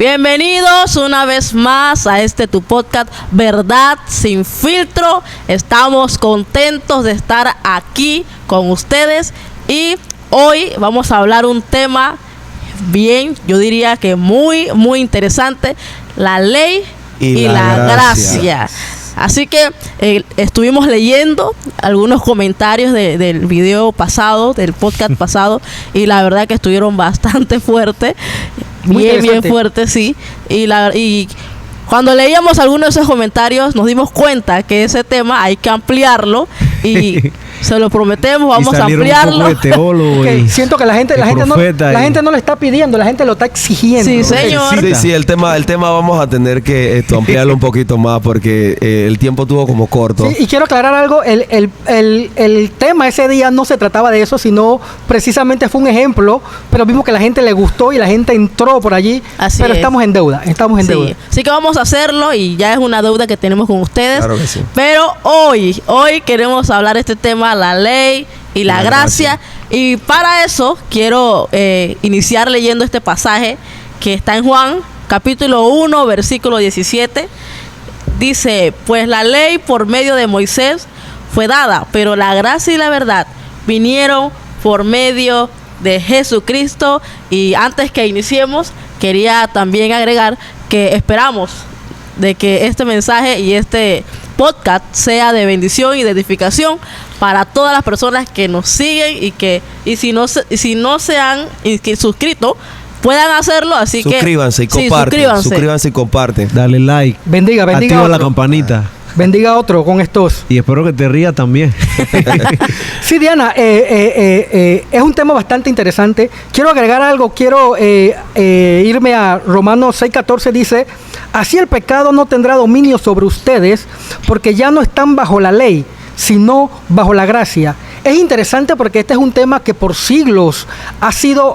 Bienvenidos una vez más a tu podcast Verdad Sin Filtro. Estamos contentos de estar aquí con ustedes y hoy vamos a hablar un tema bien, yo diría que muy interesante, la ley y la gracia. Así que estuvimos leyendo algunos comentarios del video pasado, del podcast pasado, y la verdad que estuvieron bastante fuertes, bien fuertes, sí. Y cuando leíamos algunos de esos comentarios nos dimos cuenta que ese tema hay que ampliarlo y se lo prometemos, vamos a ampliarlo. Okay. Siento que la gente no le está pidiendo, la gente lo está exigiendo. Sí, señor. Sí, el tema vamos a tener que ampliarlo un poquito más porque el tiempo estuvo como corto. Sí, y quiero aclarar algo, el tema ese día no se trataba de eso, sino precisamente fue un ejemplo, pero vimos que a la gente le gustó y la gente entró por allí. Pero estamos en deuda, deuda. Así que vamos a hacerlo y ya es una deuda que tenemos con ustedes. Claro que sí. Pero hoy queremos hablar de este tema, la ley y la gracia. Y para eso quiero iniciar leyendo este pasaje que está en Juan, capítulo 1, versículo 17. Dice, pues la ley por medio de Moisés fue dada, pero la gracia y la verdad vinieron por medio de Jesucristo. Y antes que iniciemos, quería también agregar que esperamos de que este mensaje y este podcast sea de bendición y de edificación para todas las personas que nos siguen y si no se han suscrito puedan hacerlo, así suscríbanse que suscríbanse y comparten. Dale like. Bendiga activa la campanita. Bendiga otro con estos. Y espero que te rías también. Sí, Diana, es un tema bastante interesante. Quiero agregar algo, quiero irme a Romanos 6:14, dice, así el pecado no tendrá dominio sobre ustedes, porque ya no están bajo la ley, sino bajo la gracia. Es interesante porque este es un tema que por siglos ha sido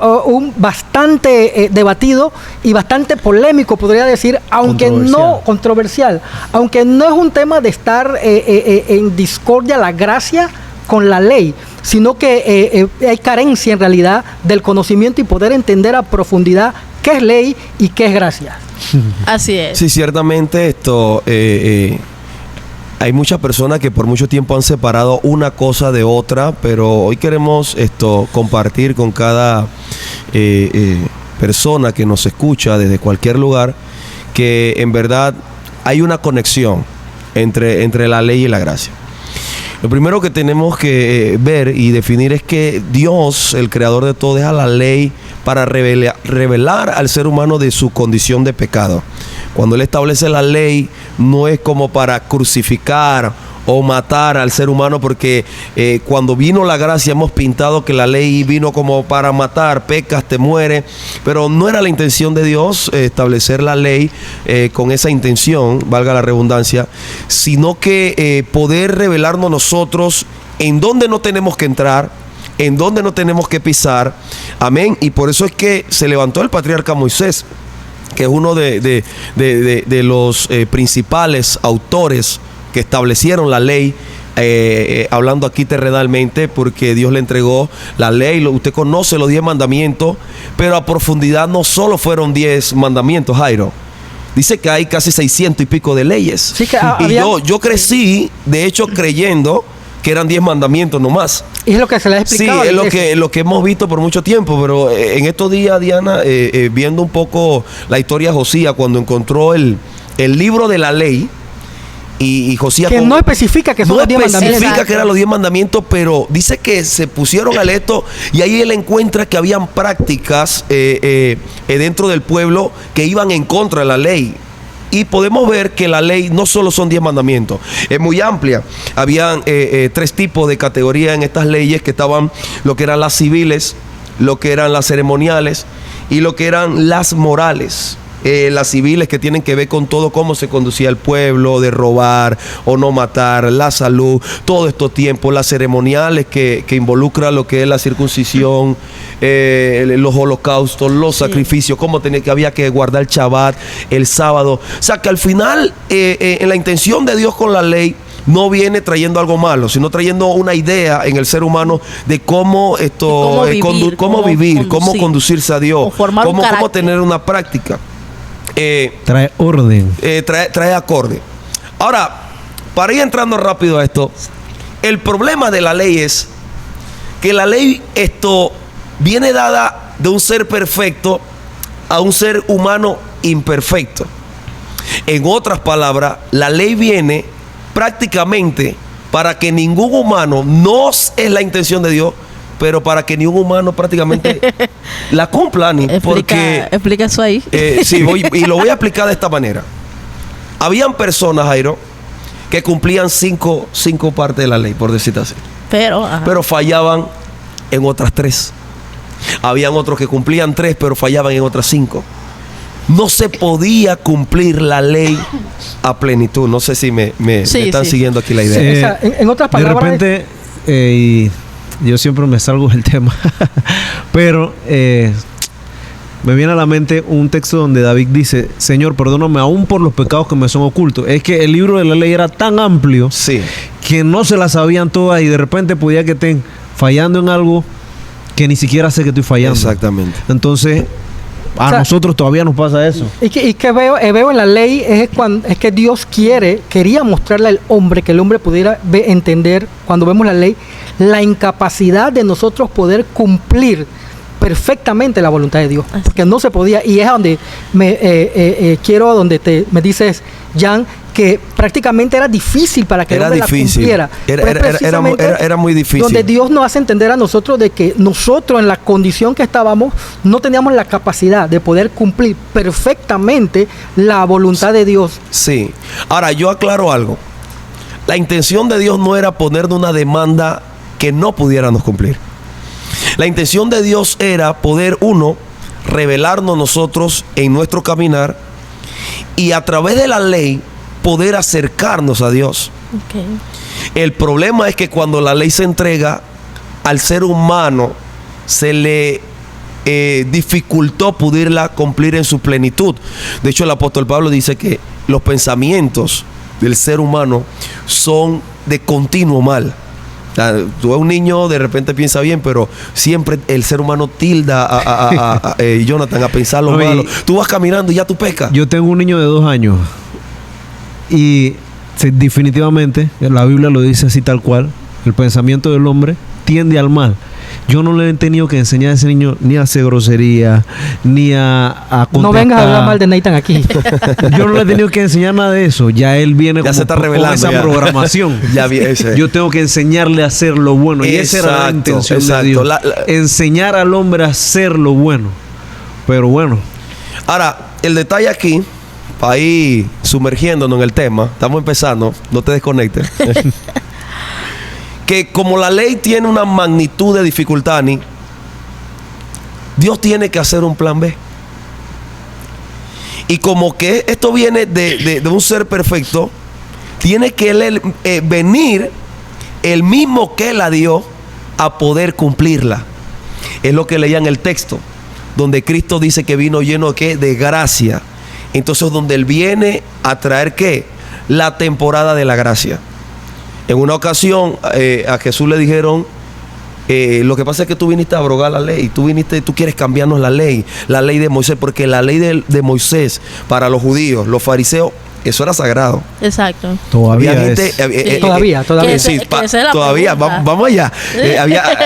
bastante debatido y bastante polémico, podría decir, aunque no controversial, aunque no es un tema de estar en discordia la gracia con la ley, sino que hay carencia en realidad del conocimiento y poder entender a profundidad qué es ley y qué es gracia. Así es. Sí, ciertamente hay muchas personas que por mucho tiempo han separado una cosa de otra, pero hoy queremos compartir con cada persona que nos escucha desde cualquier lugar que en verdad hay una conexión entre la ley y la gracia. Lo primero que tenemos que ver y definir es que Dios, el creador de todo, deja la ley para revelar al ser humano de su condición de pecado. Cuando Él establece la ley, no es como para crucificar o matar al ser humano, porque cuando vino la gracia hemos pintado que la ley vino como para matar, pecas, te mueres, pero no era la intención de Dios establecer la ley con esa intención, valga la redundancia, sino que poder revelarnos nosotros en dónde no tenemos que entrar, en dónde no tenemos que pisar, amén. Y por eso es que se levantó el patriarca Moisés, que es uno de los principales autores que establecieron la ley, hablando aquí terrenalmente, porque Dios le entregó la ley. Usted conoce los 10 mandamientos, pero a profundidad no solo fueron 10 mandamientos, Jairo. Dice que hay casi 600 y pico de leyes. Sí, que yo crecí, de hecho, creyendo que eran 10 mandamientos nomás. Y es lo que se le ha explicado. Sí, es lo que hemos visto por mucho tiempo, pero en estos días, Diana, viendo un poco la historia de Josías, cuando encontró el libro de la ley, y Josías que no especifica que son los 10 mandamientos. No especifica que eran los 10 mandamientos, pero dice que se pusieron al esto y ahí él encuentra que habían prácticas dentro del pueblo que iban en contra de la ley. Y podemos ver que la ley no solo son 10 mandamientos, es muy amplia. Habían 3 tipos de categorías en estas leyes, que estaban lo que eran las civiles, lo que eran las ceremoniales y lo que eran las morales. Las civiles, que tienen que ver con todo cómo se conducía el pueblo, de robar o no matar, la salud, todo estos tiempos, las ceremoniales que involucra lo que es la circuncisión, los holocaustos, los sacrificios, cómo que había que guardar el Shabbat, el sábado. O sea que al final, en la intención de Dios con la ley, no viene trayendo algo malo, sino trayendo una idea en el ser humano de cómo vivir, cómo conducirse a Dios, cómo tener una práctica. Trae orden. trae acorde. Ahora, para ir entrando rápido a esto, el problema de la ley es que la ley viene dada de un ser perfecto a un ser humano imperfecto. En otras palabras, la ley viene prácticamente para que ningún humano, no es la intención de Dios, pero para que ningún humano prácticamente la cumpla, ni porque explica eso ahí. sí, y lo voy a explicar de esta manera. Habían personas, Jairo, que cumplían cinco partes de la ley, por decirte así, pero fallaban en otras 3. Habían otros que cumplían 3, pero fallaban en otras 5. No se podía cumplir la ley a plenitud. No sé si me están siguiendo aquí la idea. En otras palabras, de repente, y yo siempre me salgo del tema, pero me viene a la mente un texto donde David dice: Señor, perdóname aún por los pecados que me son ocultos. Es que el libro de la ley era tan amplio, sí, que no se la sabían todas y de repente podía que estén fallando en algo que ni siquiera sé que estoy fallando. Exactamente. Entonces, nosotros todavía nos pasa eso. Y que veo en la ley es que Dios quería mostrarle al hombre, que el hombre pudiera entender, cuando vemos la ley, la incapacidad de nosotros poder cumplir perfectamente la voluntad de Dios, porque no se podía. Y es a donde me dices, Jan, que prácticamente era difícil para que el hombre la cumpliera. Era muy difícil. Donde Dios nos hace entender a nosotros de que nosotros, en la condición que estábamos, no teníamos la capacidad de poder cumplir perfectamente la voluntad de Dios. Sí. Ahora, yo aclaro algo. La intención de Dios no era ponernos una demanda que no pudiéramos cumplir. La intención de Dios era poder, revelarnos nosotros en nuestro caminar, y a través de la ley poder acercarnos a Dios. Okay. El problema es que cuando la ley se entrega al ser humano, se le dificultó poderla cumplir en su plenitud. De hecho, el apóstol Pablo dice que los pensamientos del ser humano son de continuo mal. O sea, tú ves un niño, de repente piensa bien, pero siempre el ser humano tilda a Jonathan, a pensar lo malo. Tú vas caminando y ya tú pecas. Yo tengo un niño de 2 años y definitivamente la Biblia lo dice así tal cual: el pensamiento del hombre tiende al mal. Yo no le he tenido que enseñar a ese niño ni a hacer grosería, ni a contestar. No vengas a hablar mal de Nathan aquí. Yo no le he tenido que enseñar nada de eso. Ya él viene ya con esa programación. Yo tengo que enseñarle a hacer lo bueno. Y esa era la intención de Dios. Enseñar al hombre a hacer lo bueno. Pero bueno. Ahora, el detalle aquí, para ir sumergiéndonos en el tema, estamos empezando, no te desconectes. Que como la ley tiene una magnitud de dificultad, Dios tiene que hacer un plan B. Y como que esto viene de un ser perfecto, tiene que venir el mismo que la dio a poder cumplirla. Es lo que leía en el texto, donde Cristo dice que vino lleno de gracia. Entonces, donde Él viene a traer ¿qué? La temporada de la gracia. En una ocasión a Jesús le dijeron: lo que pasa es que tú viniste a abrogar la ley, tú quieres cambiarnos la ley de Moisés, porque la ley de Moisés para los judíos, los fariseos, eso era sagrado. Exacto. Todavía todavía. Vamos allá.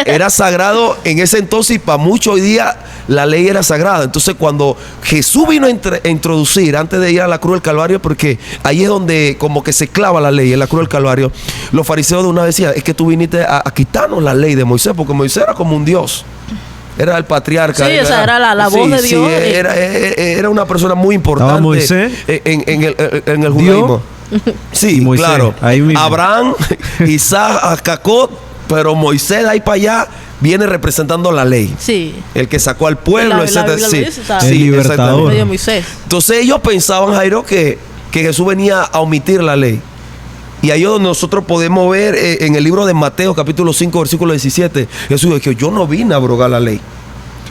Era sagrado en ese entonces, y para muchos hoy día la ley era sagrada. Entonces, cuando Jesús vino a introducir, antes de ir a la cruz del Calvario, porque ahí es donde como que se clava la ley, en la cruz del Calvario, los fariseos de una vez decían: es que tú viniste a quitarnos la ley de Moisés, porque Moisés era como un Dios. Era el patriarca. Sí, esa era la voz de Dios. Sí, era una persona muy importante. Moisés en el judaísmo. Sí, Moisés, claro. Abraham, Isaac, Jacob, pero Moisés de ahí para allá viene representando la ley. Sí. El que sacó al pueblo, etc. El libertador. Entonces ellos pensaban, Jairo, que Jesús venía a omitir la ley. Y ahí es donde nosotros podemos ver en el libro de Mateo, capítulo 5, versículo 17. Jesús dijo: yo no vine a abrogar la ley.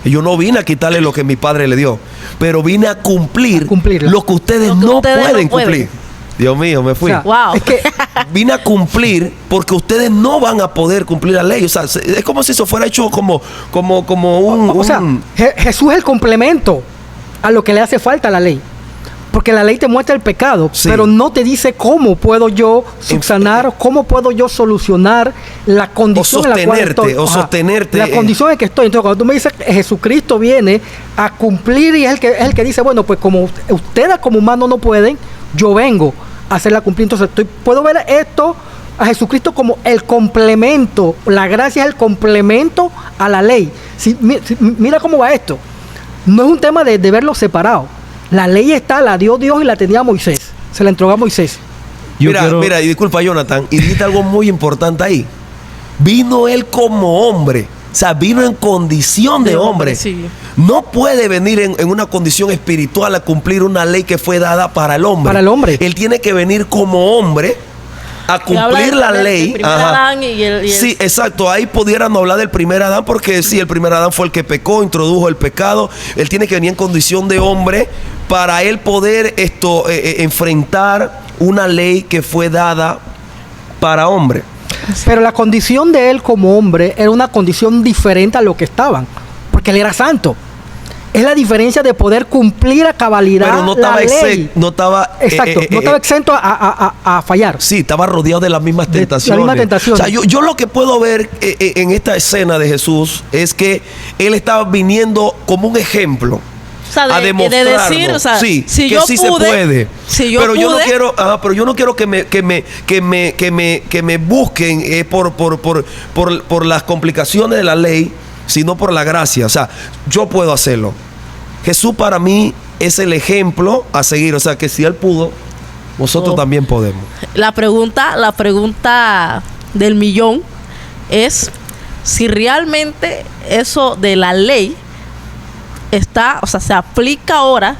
Yo no vine a quitarle lo que mi padre le dio. Pero vine a cumplir lo que ustedes no pueden cumplir. Dios mío, me fui. O sea, wow. Es que vine a cumplir porque ustedes no van a poder cumplir la ley. O sea, es como si eso fuera hecho como un... O sea, Jesús es el complemento a lo que le hace falta a la ley. Porque la ley te muestra el pecado, Sí. pero no te dice cómo puedo yo subsanar, cómo puedo yo solucionar la condición en la cual estoy. sostenerte. La condición en que estoy. Entonces, cuando tú me dices que Jesucristo viene a cumplir y es el que dice, bueno, pues como ustedes como humanos no pueden, yo vengo a hacerla cumplir. Entonces, puedo ver esto a Jesucristo como el complemento. La gracia es el complemento a la ley. Mira cómo va esto. No es un tema de verlo separado. La ley está, la dio Dios y la tenía Moisés. Se la entregó a Moisés. Mira, y disculpa, Jonathan, y dijiste algo muy importante ahí. Vino él como hombre. O sea, vino en condición de hombre. Sí. No puede venir en una condición espiritual a cumplir una ley que fue dada para el hombre. Para el hombre. Él tiene que venir como hombre a Y habla cumplir la del ley. primer Ajá. Adán y el- Sí, exacto. Ahí pudiéramos hablar del primer Adán, porque sí, el primer Adán fue el que pecó, introdujo el pecado. Él tiene que venir en condición de hombre para él poder enfrentar una ley que fue dada para hombre. Pero la condición de él como hombre era una condición diferente a lo que estaban. Porque él era santo. Es la diferencia de poder cumplir a cabalidad Pero no la estaba ley. no estaba Exacto, no estaba exento a fallar. Sí, estaba rodeado de las mismas De las tentaciones. mismas tentaciones. O sea, yo lo que puedo ver en esta escena de Jesús es que él estaba viniendo como un ejemplo. O sea, A de demostrarnos, decir, o sea, sí, si que yo sí pude, se puede. si yo pero yo no pude, quiero, pero yo no quiero que me busquen por las complicaciones de la ley, sino por la gracia. O sea, yo puedo hacerlo. Jesús para mí es el ejemplo a seguir. O sea, que si él pudo, nosotros Oh. también podemos. la pregunta del millón es si realmente eso de la ley está, o sea, se aplica ahora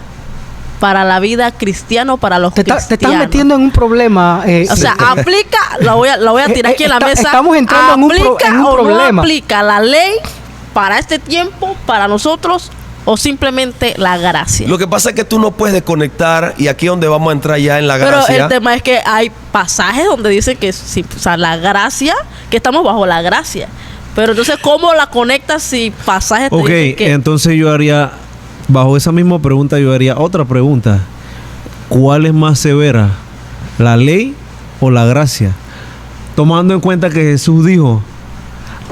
para la vida cristiana o para los Te cristianos. estás metiendo en un problema. O sea, aplica, la voy a tirar aquí en la mesa. Estamos entrando en un ¿Aplica o problema. no aplica la ley para este tiempo, para nosotros, o simplemente la gracia? Lo que pasa es que tú no puedes desconectar, y aquí es donde vamos a entrar ya en la Pero gracia. el tema es que hay pasajes donde dicen que sí, o sea, la gracia, que estamos bajo la gracia. Pero entonces, ¿cómo la conectas si pasajes te Ok, dicen que entonces yo haría, bajo esa misma pregunta, yo haría otra pregunta. ¿Cuál es más severa? ¿La ley o la gracia? Tomando en cuenta que Jesús dijo,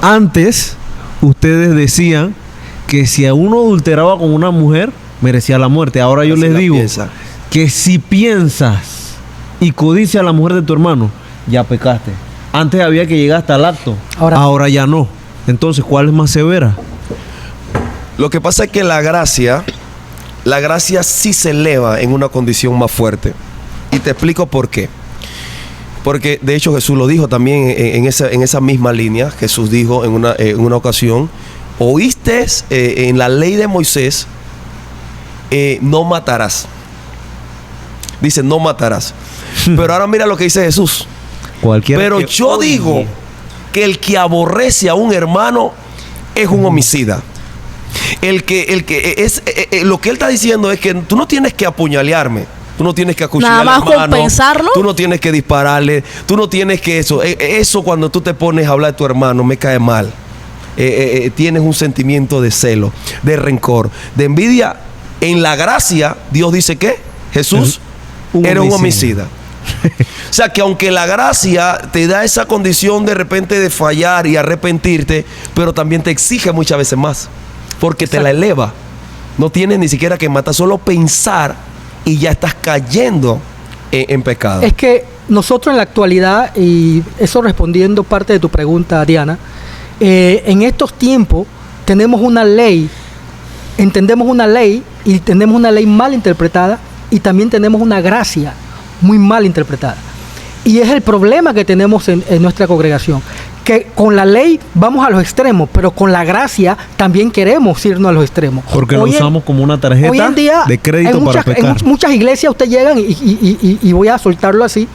antes ustedes decían que si a uno adulteraba con una mujer, merecía la muerte. Ahora yo Así les la digo piensa. que si piensas y codicias a la mujer de tu hermano, ya pecaste. Antes había que llegar hasta el acto. Ahora ya no. Entonces, ¿cuál es más severa? Lo que pasa es que la gracia sí se eleva en una condición más fuerte. Y te explico por qué. Porque de hecho Jesús lo dijo también en esa misma línea. Jesús dijo en una ocasión, oíste en la ley de Moisés, no matarás. Dice, no matarás. Pero ahora mira lo que dice Jesús. Pero yo digo que el que aborrece a un hermano es un homicida. Lo que él está diciendo es que tú no tienes que apuñalearme. Tú no tienes que acuchillar nada al más hermano. compensarlo? Tú no tienes que dispararle. Tú no tienes que eso. Eso cuando tú te pones a hablar de tu hermano me cae mal. Tienes un sentimiento de celo, de rencor, de envidia. En la gracia, Dios dice que Jesús era un homicida. O sea, que aunque la gracia te da esa condición de repente de fallar y arrepentirte, pero también te exige muchas veces más, porque te la eleva. No tienes ni siquiera que matar, solo pensar y ya estás cayendo en pecado. Es que nosotros en la actualidad, y eso respondiendo parte de tu pregunta, Diana, en estos tiempos tenemos una ley, entendemos una ley y tenemos una ley mal interpretada, y también tenemos una gracia muy mal interpretada. Y es el problema que tenemos en nuestra congregación, que con la ley vamos a los extremos, pero con la gracia también queremos irnos a los extremos. Porque lo usamos como una tarjeta hoy en día, de crédito para pecar. En muchas iglesias usted llegan y voy a soltarlo así,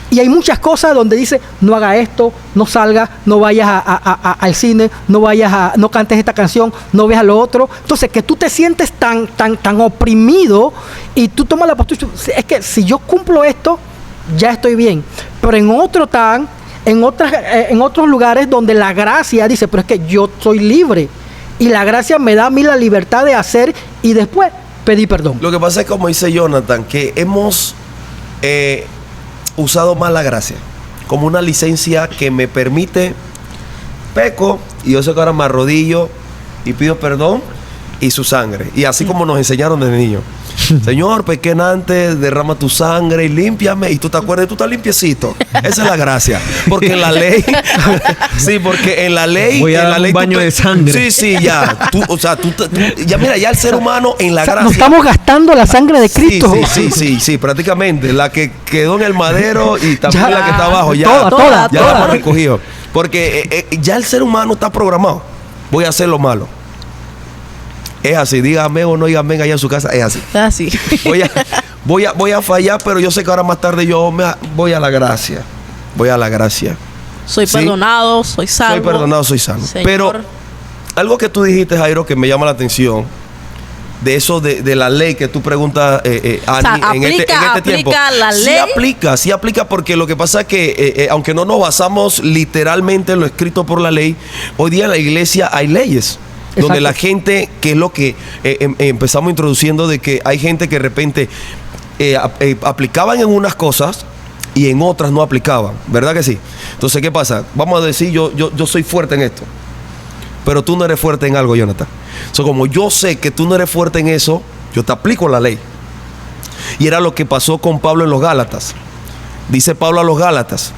y hay muchas cosas donde dice, no haga esto, no salga, no vayas al cine, no cantes esta canción, no veas lo otro. Entonces, que tú te sientes tan oprimido y tú tomas la postura, es que si yo cumplo esto, ya estoy bien. Pero en otros lugares donde la gracia dice, pero es que yo soy libre y la gracia me da a mí la libertad de hacer, y después pedir perdón. Lo que pasa es, como dice Jonathan, que hemos usado mal la gracia como una licencia que me permite, peco, y yo sé que ahora me arrodillo y pido perdón y su sangre. Y así como nos enseñaron desde niños. Señor, pequé antes, derrama tu sangre y límpiame. Y tú te acuerdas, tú estás limpiecito. Esa es la gracia. Porque en la ley, sí, porque en la ley, voy a en dar la un ley baño de sangre. Sí, ya. Ya mira, ya el ser humano en la gracia. Nos estamos gastando la sangre de Cristo. Sí, prácticamente. La que quedó en el madero y también Ya, la que está abajo. Ya, toda. ya la hemos recogido. Porque ya el ser humano está programado. Voy a hacer lo malo. Es así, diga amén o no diga amén allá en su casa, es así. Así. Voy a fallar, pero yo sé que ahora más tarde voy a la gracia. Voy a la gracia. Soy Sí. perdonado, soy salvo. Soy perdonado, soy salvo. Señor. Pero algo que tú dijiste, Jairo, que me llama la atención, de eso de la ley que tú preguntas, Ani, en este tiempo. ¿aplica la ley? Sí aplica porque lo que pasa es que, aunque no nos basamos literalmente en lo escrito por la ley, hoy día en la iglesia hay leyes. Donde Exacto. la gente, que es lo que empezamos introduciendo, de que hay gente que de repente aplicaban en unas cosas y en otras no aplicaban, ¿verdad que sí? Entonces, ¿qué pasa? Vamos a decir, yo soy fuerte en esto, pero tú no eres fuerte en algo, Jonathan. Como yo sé que tú no eres fuerte en eso, yo te aplico la ley. Y era lo que pasó con Pablo en los Gálatas. Dice Pablo a los Gálatas: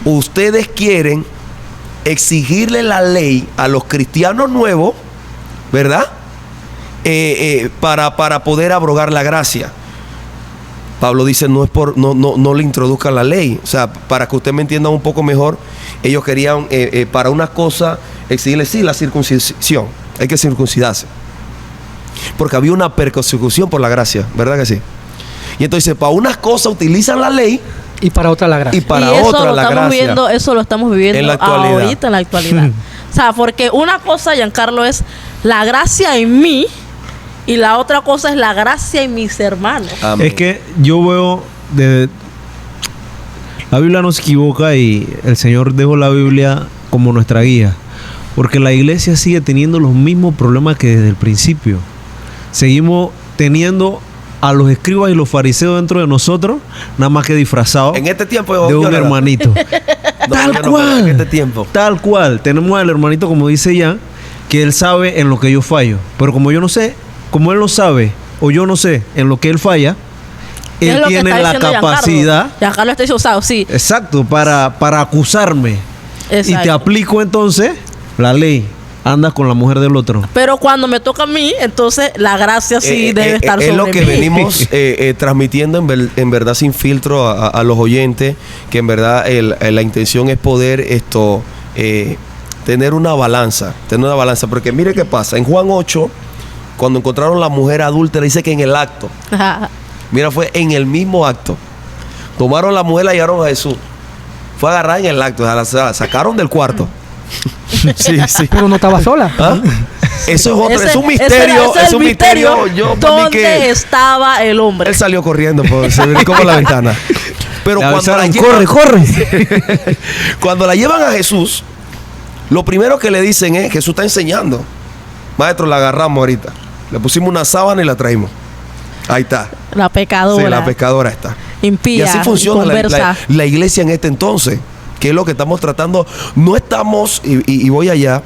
ustedes quieren exigirle la ley a los cristianos nuevos, ¿verdad? Para poder abrogar la gracia. Pablo dice, no le introduzcan la ley. O sea, para que usted me entienda un poco mejor, ellos querían para una cosa exigirle, sí, la circuncisión. Hay que circuncidarse. Porque había una persecución por la gracia, ¿verdad que sí? Y entonces, para unas cosas utilizan la ley Y para otra la gracia. y para y eso otra lo la estamos gracia. viendo, eso lo estamos viviendo En la actualidad. ahorita en la actualidad. O sea, porque una cosa, Giancarlo, es la gracia en mí y la otra cosa es la gracia en mis hermanos. Amén. Es que yo veo la Biblia no se equivoca y el Señor dejó la Biblia como nuestra guía, porque la iglesia sigue teniendo los mismos problemas que desde el principio. Seguimos teniendo a los escribas y los fariseos dentro de nosotros, nada más que disfrazados En este tiempo de un Jonathan, hermanito. no, Tal yo no, cual. en este tiempo. Tal cual. Tenemos al hermanito, como dice Jan, que él sabe en lo que yo fallo. Pero como yo no sé, como él no sabe, o yo no sé en lo que él falla, ¿Qué es él lo que tiene está la diciendo capacidad, Giancarlo está diciendo, sí. exacto, para acusarme. Y Exacto. te aplico entonces la ley. Andas con la mujer del otro. Pero cuando me toca a mí, entonces la gracia sí debe estar sobre es lo que mí. venimos transmitiendo en verdad sin filtro a los oyentes, que en verdad la intención es poder tener una balanza, porque mire qué pasa, en Juan 8, cuando encontraron la mujer adúltera, dice que en el acto, mira, fue en el mismo acto, tomaron la mujer, la llevaron a Jesús, fue agarrada en el acto, la sacaron del cuarto. Sí. Pero no estaba sola. ¿Ah? Eso es otro, Ese- es un ese misterio, era es un misterio. Yo para mí ¿Dónde que estaba el hombre? él salió corriendo, se brincó por la ventana. Pero Le cuando la, avisaron, llevan, corre. cuando la llevan a Jesús, lo primero que le dicen es, Jesús está enseñando. Maestro, la agarramos ahorita. Le pusimos una sábana y la traímos. Ahí está. La pecadora. Sí, la pecadora está. Impía, Y así funciona conversa. la iglesia en este entonces, que es lo que estamos tratando. No estamos, y voy allá,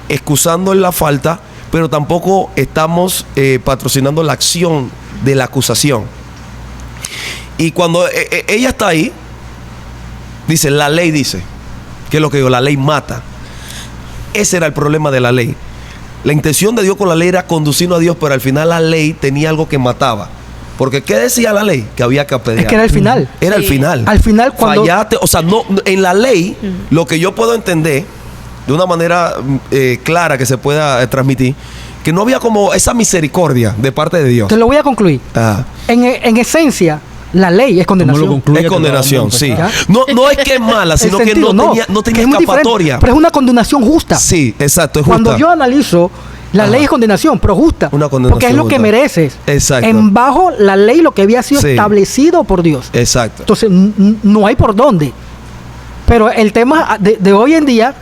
excusando la falta, pero tampoco estamos patrocinando la acción de la acusación. Y cuando ella está ahí, dice, la ley dice, que es lo que digo, la ley mata. Ese era el problema de la ley. La intención de Dios con la ley era conducirnos a Dios, pero al final la ley tenía algo que mataba. Porque ¿qué decía la ley? Que había que apedrear. Es que era el final. Era el Sí. final. Al final, cuando- Fallaste, o sea, no, en la ley, lo que yo puedo entender, de una manera clara que se pueda transmitir, que no había como esa misericordia de parte de Dios. Te lo voy a concluir. Ah. En esencia, la ley es ¿Cómo lo condenación. concluye? Es condenación, sí. ¿Ya? No es que es mala, El sino sentido, que no que tenía es muy diferente, escapatoria. pero es una condenación justa. Sí, exacto, es Cuando justa. yo analizo, la Ajá. ley es condenación, pero justa. Una condenación porque es lo que justa. mereces. Exacto. En bajo la ley lo que había sido Sí. establecido por Dios. Exacto. Entonces, no hay por dónde. Pero el tema de hoy en día,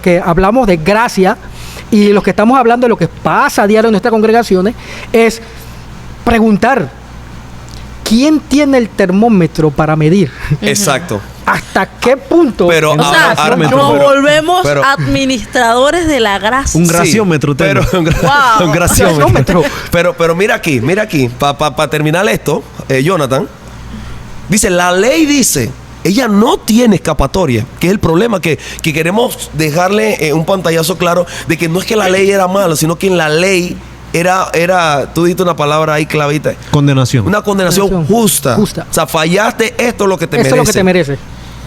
que hablamos de gracia, y los que estamos hablando de lo que pasa a diario en nuestras congregaciones, es preguntar, ¿quién tiene el termómetro para medir? Exacto. ¿Hasta qué punto? Pero O sea, ahora- nos pero- volvemos pero- administradores de la gracia. Un graciómetro, pero tengo. Wow. un graciómetro. Graciómetro. Pero mira aquí, para terminar esto, Jonathan, dice, la ley dice, ella no tiene escapatoria, que es el problema, que queremos dejarle un pantallazo claro de que no es que la ley era mala, sino que en la ley era, tú diste una palabra ahí clavita, Condenación. una condenación justa. Justa. O sea, fallaste, esto es lo que te Eso merece. es lo que te merece.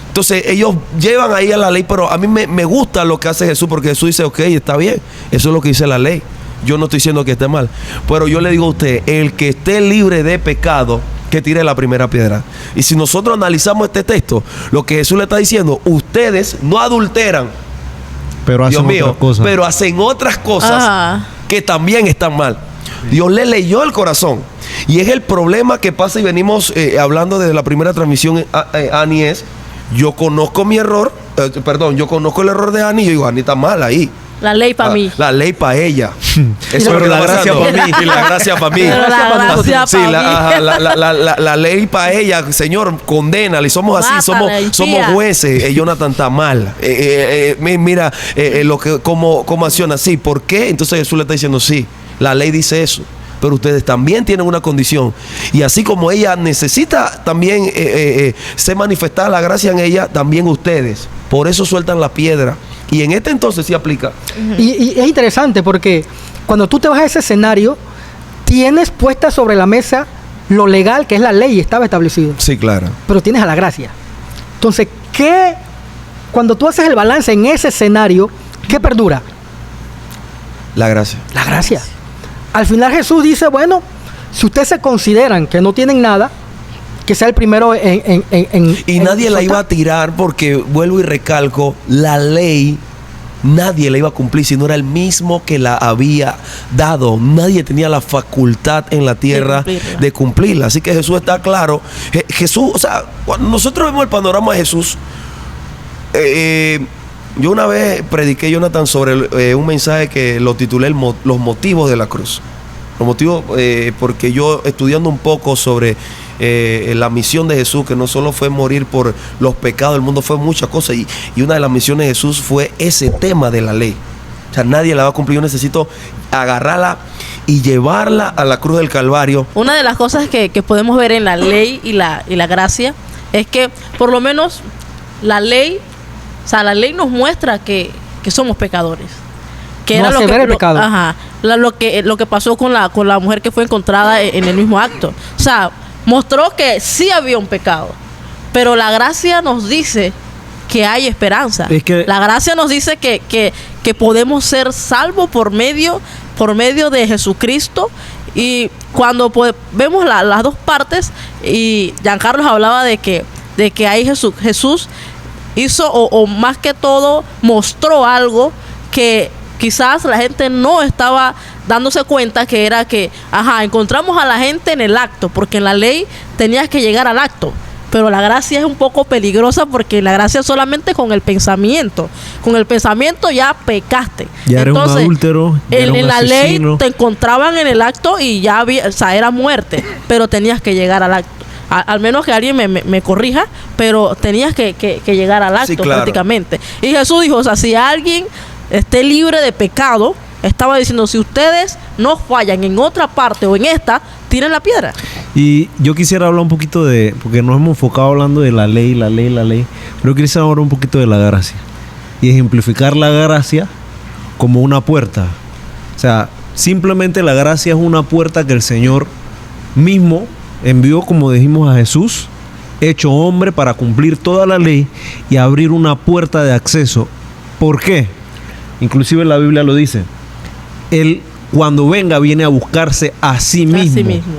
Entonces ellos llevan ahí a la ley, pero a mí me gusta lo que hace Jesús, porque Jesús dice, ok, está bien, eso es lo que dice la ley. Yo no estoy diciendo que esté mal, pero yo le digo a usted, el que esté libre de pecado, que tire la primera piedra. Y si nosotros analizamos este texto, lo que Jesús le está diciendo, ustedes no adulteran, Pero hacen Dios mío, otra cosa. pero hacen otras cosas Ajá. que también están mal. Dios le leyó el corazón. Y es el problema que pasa, y venimos hablando desde la primera transmisión, Ani, es, yo conozco mi error, yo conozco el error de Ani, y yo digo, Ani está mal ahí. La ley para mí. La ley para ella. Eso Pero es lo que la está gracia pasando. pa' mí. Y la gracia para mí. Pero la gracia Sí, pa' mí. la ley para ella, Señor, condénala. Y somos así, Mátala, somos impía. jueces. Jonathan está mal. Mira lo que cómo acciona así. ¿Por qué? Entonces Jesús le está diciendo, sí, la ley dice eso. Pero ustedes también tienen una condición. Y así como ella necesita también ser manifestada la gracia en ella, también ustedes. Por eso sueltan la piedra. Y en este entonces sí aplica. Y es interesante porque cuando tú te vas a ese escenario, tienes puesta sobre la mesa lo legal, que es la ley, estaba establecido. Sí, claro. Pero tienes a la gracia. Entonces, cuando tú haces el balance en ese escenario, ¿qué perdura? La gracia. La gracia. Al final Jesús dice, bueno, si ustedes se consideran que no tienen nada, que sea el primero Y nadie la iba a tirar porque, vuelvo y recalco, la ley nadie la iba a cumplir si no era el mismo que la había dado. Nadie tenía la facultad en la tierra de cumplirla. Así que Jesús está claro. Jesús, o sea, cuando nosotros vemos el panorama de Jesús, yo una vez prediqué, Jonathan, sobre un mensaje que lo titulé los motivos de la cruz. Los motivos, porque yo estudiando un poco sobre la misión de Jesús, que no solo fue morir por los pecados del mundo, fue muchas cosas, y una de las misiones de Jesús fue ese tema de la ley. O sea, nadie la va a cumplir. Yo necesito agarrarla y llevarla a la cruz del Calvario. Una de las cosas que podemos ver en la ley y la gracia es que por lo menos la ley, o sea, la ley nos muestra que somos pecadores. Que No era hace ver el pecado. Ajá, lo que pasó con la mujer que fue encontrada en el mismo acto. O sea, mostró que sí había un pecado, pero la gracia nos dice que hay esperanza. Es que- la gracia nos dice que podemos ser salvos por medio de Jesucristo. Y cuando vemos las dos partes, y Giancarlo hablaba de que ahí Jesús hizo o más que todo mostró algo que quizás la gente no estaba dándose cuenta, que era que, encontramos a la gente en el acto, porque en la ley tenías que llegar al acto, pero la gracia es un poco peligrosa, porque la gracia es solamente con el pensamiento ya pecaste. Ya eres un adúltero, ya eres un en la ley asesino. te encontraban en el acto y ya había, o sea, era muerte, pero tenías que llegar al acto. Al menos que alguien me corrija, pero tenías que llegar al acto, Sí, claro. prácticamente. Y Jesús dijo, o sea, si alguien esté libre de pecado, estaba diciendo, si ustedes no fallan en otra parte o en esta, tiren la piedra. Y yo quisiera hablar un poquito porque nos hemos enfocado hablando de la ley, pero yo quisiera hablar un poquito de la gracia. Y ejemplificar la gracia como una puerta. O sea, simplemente la gracia es una puerta que el Señor mismo envió, como dijimos, a Jesús, hecho hombre, para cumplir toda la ley y abrir una puerta de acceso. ¿Por qué? Inclusive la Biblia lo dice. Él, cuando venga, viene a buscarse a sí mismo. Así mismo.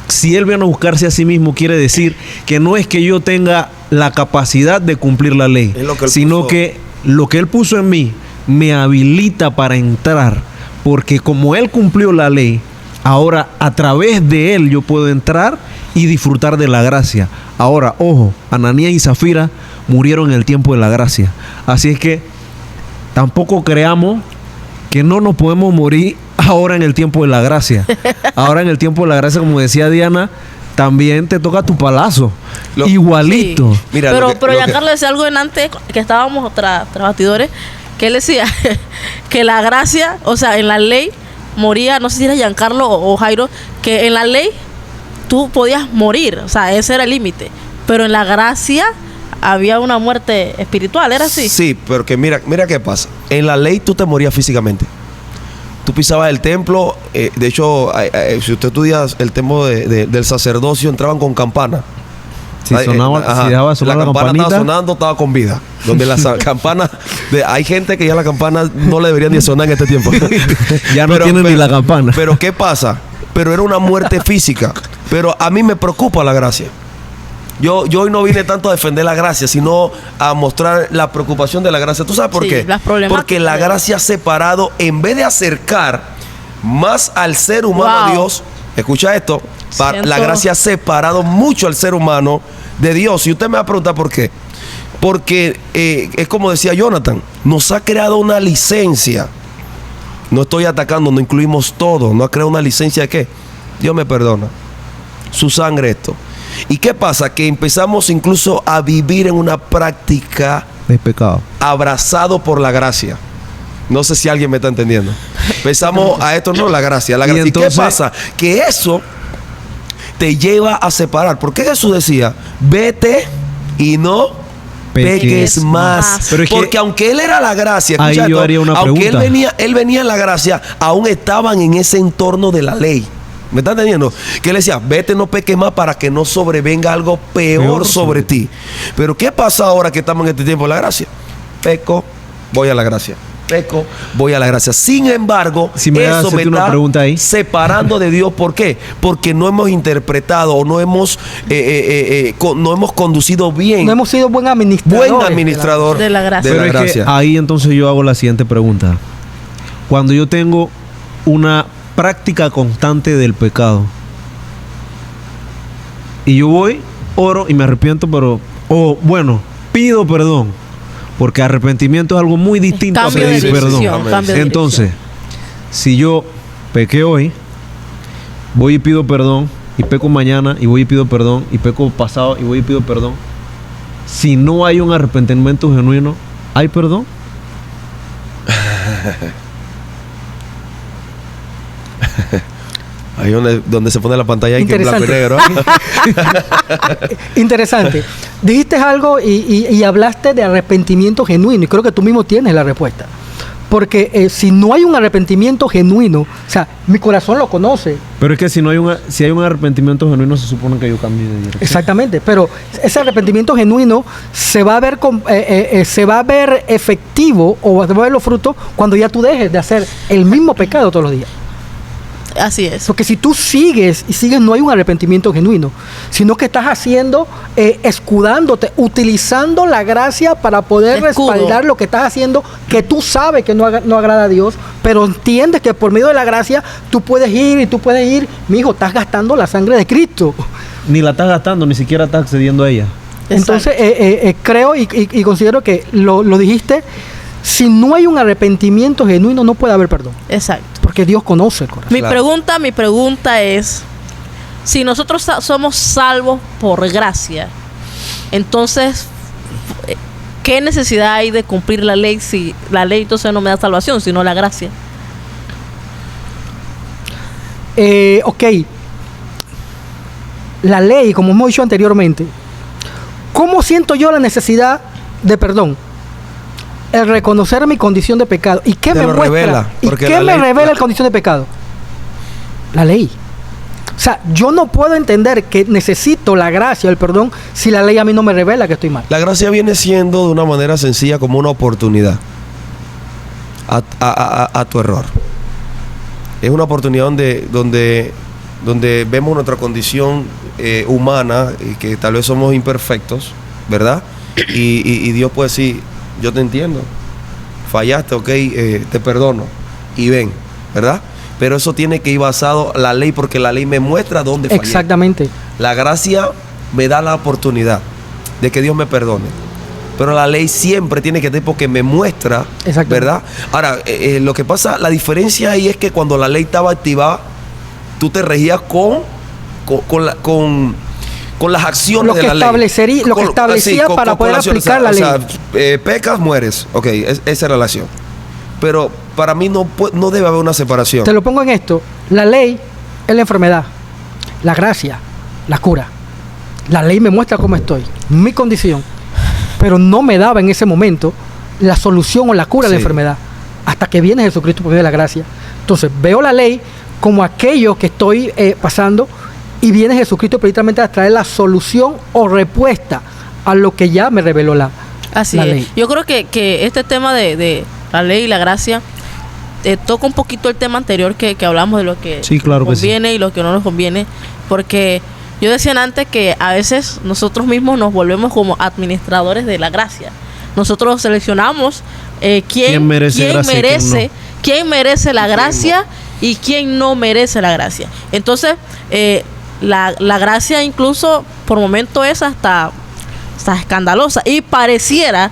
Si Él viene a buscarse a sí mismo, quiere decir que no es que yo tenga la capacidad de cumplir la ley, Es lo que Él sino puso. que lo que Él puso en mí me habilita para entrar, porque como Él cumplió la ley, ahora a través de Él yo puedo entrar y disfrutar de la gracia. Ahora, ojo, Ananías y Zafira murieron en el tiempo de la gracia. Así es que tampoco creamos que no nos podemos morir ahora en el tiempo de la gracia. Ahora en el tiempo de la gracia, como decía Diana, también te toca tu palazo. Igualito. Sí. Mira, pero lo que- Giancarlo decía algo en antes, que estábamos tras batidores, que él decía que la gracia, o sea, en la ley moría, no sé si era Giancarlo o Jairo, que en la ley tú podías morir, o sea, ese era el límite. Pero en la gracia había una muerte espiritual, ¿era así? Sí, pero que mira qué pasa. En la ley tú te morías físicamente. Tú pisabas el templo. De hecho, si usted estudia el tema del sacerdocio, entraban con campana. Si sonaba, Ajá. si dejaba sonar la campana campanita, estaba sonando, estaba con vida. Donde las campanas... hay gente que ya la campana no le deberían ni sonar en este tiempo. ya no tienen ni la campana. Pero ¿qué pasa? Pero era una muerte física. Pero a mí me preocupa la gracia. Yo hoy no vine tanto a defender la gracia, sino a mostrar la preocupación de la gracia. ¿Tú sabes por Sí, qué? las problemáticas. Porque la gracia ha separado, en vez de acercar más al ser humano a Wow. Dios, escucha esto, Siento- la gracia ha separado mucho al ser humano de Dios. Y usted me va a preguntar por qué. Porque es como decía Jonathan, nos ha creado una licencia. No estoy atacando, no incluimos todo. No ha creado una licencia de qué. Dios me perdona. Su sangre esto. ¿Y qué pasa? Que empezamos incluso a vivir en una práctica de pecado. abrazado por la gracia. No sé si alguien me está entendiendo. Empezamos a esto, no, la gracia. La Y gracia. ¿Y entonces- qué pasa? Que eso te lleva a separar. ¿Por qué Jesús decía, vete y no peques más? Pero es que- porque aunque él era la gracia, Ahí escucha yo esto, haría una aunque pregunta. él venía en la gracia, aún estaban en ese entorno de la ley. ¿Me están entendiendo? Que él decía, vete, no peques más para que no sobrevenga algo peor sobre ti. Pero ¿qué pasa ahora que estamos en este tiempo de la gracia? Peco, voy a la gracia. Peco, voy a la gracia. Sin embargo, Si me dejas eso me hacerte una está pregunta ahí. separando de Dios. ¿Por qué? Porque no hemos interpretado o no hemos conducido bien. No hemos sido buen administrador. Buen administrador de la gracia. de Pero la es gracia. que ahí entonces yo hago la siguiente pregunta. Cuando yo tengo una práctica constante del pecado y yo voy, oro y me arrepiento, pero pido perdón, porque arrepentimiento es algo muy distinto a Cambio de pedir perdón. decisión, cambio de Entonces, si yo pequé hoy, voy y pido perdón, y peco mañana, y voy y pido perdón, y peco pasado, y voy y pido perdón, si no hay un arrepentimiento genuino, ¿hay perdón? Ahí donde se pone la pantalla ahí que en blanco y negro. Interesante. Dijiste algo y hablaste de arrepentimiento genuino y creo que tú mismo tienes la respuesta. Porque si no hay un arrepentimiento genuino, o sea, mi corazón lo conoce. Pero es que si hay un arrepentimiento genuino, se supone que yo cambie de dirección. Exactamente, pero ese arrepentimiento genuino se va a ver se va a ver efectivo o se va a ver los frutos cuando ya tú dejes de hacer el mismo pecado todos los días. Así es. Porque si tú sigues, no hay un arrepentimiento genuino, sino que estás haciendo, escudándote, utilizando la gracia para poder Escudo. respaldar lo que estás haciendo, que tú sabes que no agrada a Dios, pero entiendes que por medio de la gracia tú puedes ir, mi hijo, estás gastando la sangre de Cristo. Ni la estás gastando, ni siquiera estás accediendo a ella. Entonces, creo y considero que lo dijiste, si no hay un arrepentimiento genuino, no puede haber perdón, Exacto. porque Dios conoce el corazón. Mi pregunta es, si nosotros somos salvos por gracia, entonces, ¿qué necesidad hay de cumplir la ley si la ley entonces no me da salvación, sino la gracia? Ok, la ley, como hemos dicho anteriormente, ¿cómo siento yo la necesidad de perdón? El reconocer mi condición de pecado. ¿Y qué Te me lo muestra? revela, ¿Y porque qué la me ley- revela la condición de pecado? La ley. O sea, yo no puedo entender que necesito la gracia o el perdón si la ley a mí no me revela que estoy mal. La gracia viene siendo de una manera sencilla como una oportunidad a tu error. Es una oportunidad donde vemos nuestra condición humana y que tal vez somos imperfectos, ¿verdad? Y Dios puede decir, yo te entiendo, fallaste, ok, te perdono y ven, ¿verdad? Pero eso tiene que ir basado en la ley porque la ley me muestra dónde fallé. Exactamente. La gracia me da la oportunidad de que Dios me perdone. pero la ley siempre tiene que estar porque me muestra, Exacto. ¿verdad? Ahora, lo que pasa, la diferencia ahí es que cuando la ley estaba activada, tú te regías con las acciones Lo que de la ley. lo que establecía para poder las acciones. aplicar la ley. O sea, pecas, mueres. Ok, esa era la acción. Pero para mí no debe haber una separación. Te lo pongo en esto. La ley es la enfermedad. La gracia, la cura. La ley me muestra cómo estoy, mi condición. Pero no me daba en ese momento la solución o la cura de la Sí. enfermedad. Hasta que viene Jesucristo por medio de la gracia. Entonces veo la ley como aquello que estoy pasando y viene Jesucristo precisamente a traer la solución o respuesta a lo que ya me reveló la Así la es. ley. Yo creo que este tema de la ley y la gracia toca un poquito el tema anterior que hablamos de lo que Sí, claro que nos sí. conviene y lo que no nos conviene, porque yo decía antes que a veces nosotros mismos nos volvemos como administradores de la gracia. Nosotros seleccionamos ¿Quién merece gracia y quién no? quién merece la gracia y quién no merece la gracia. Entonces, la gracia incluso por momento es hasta escandalosa y pareciera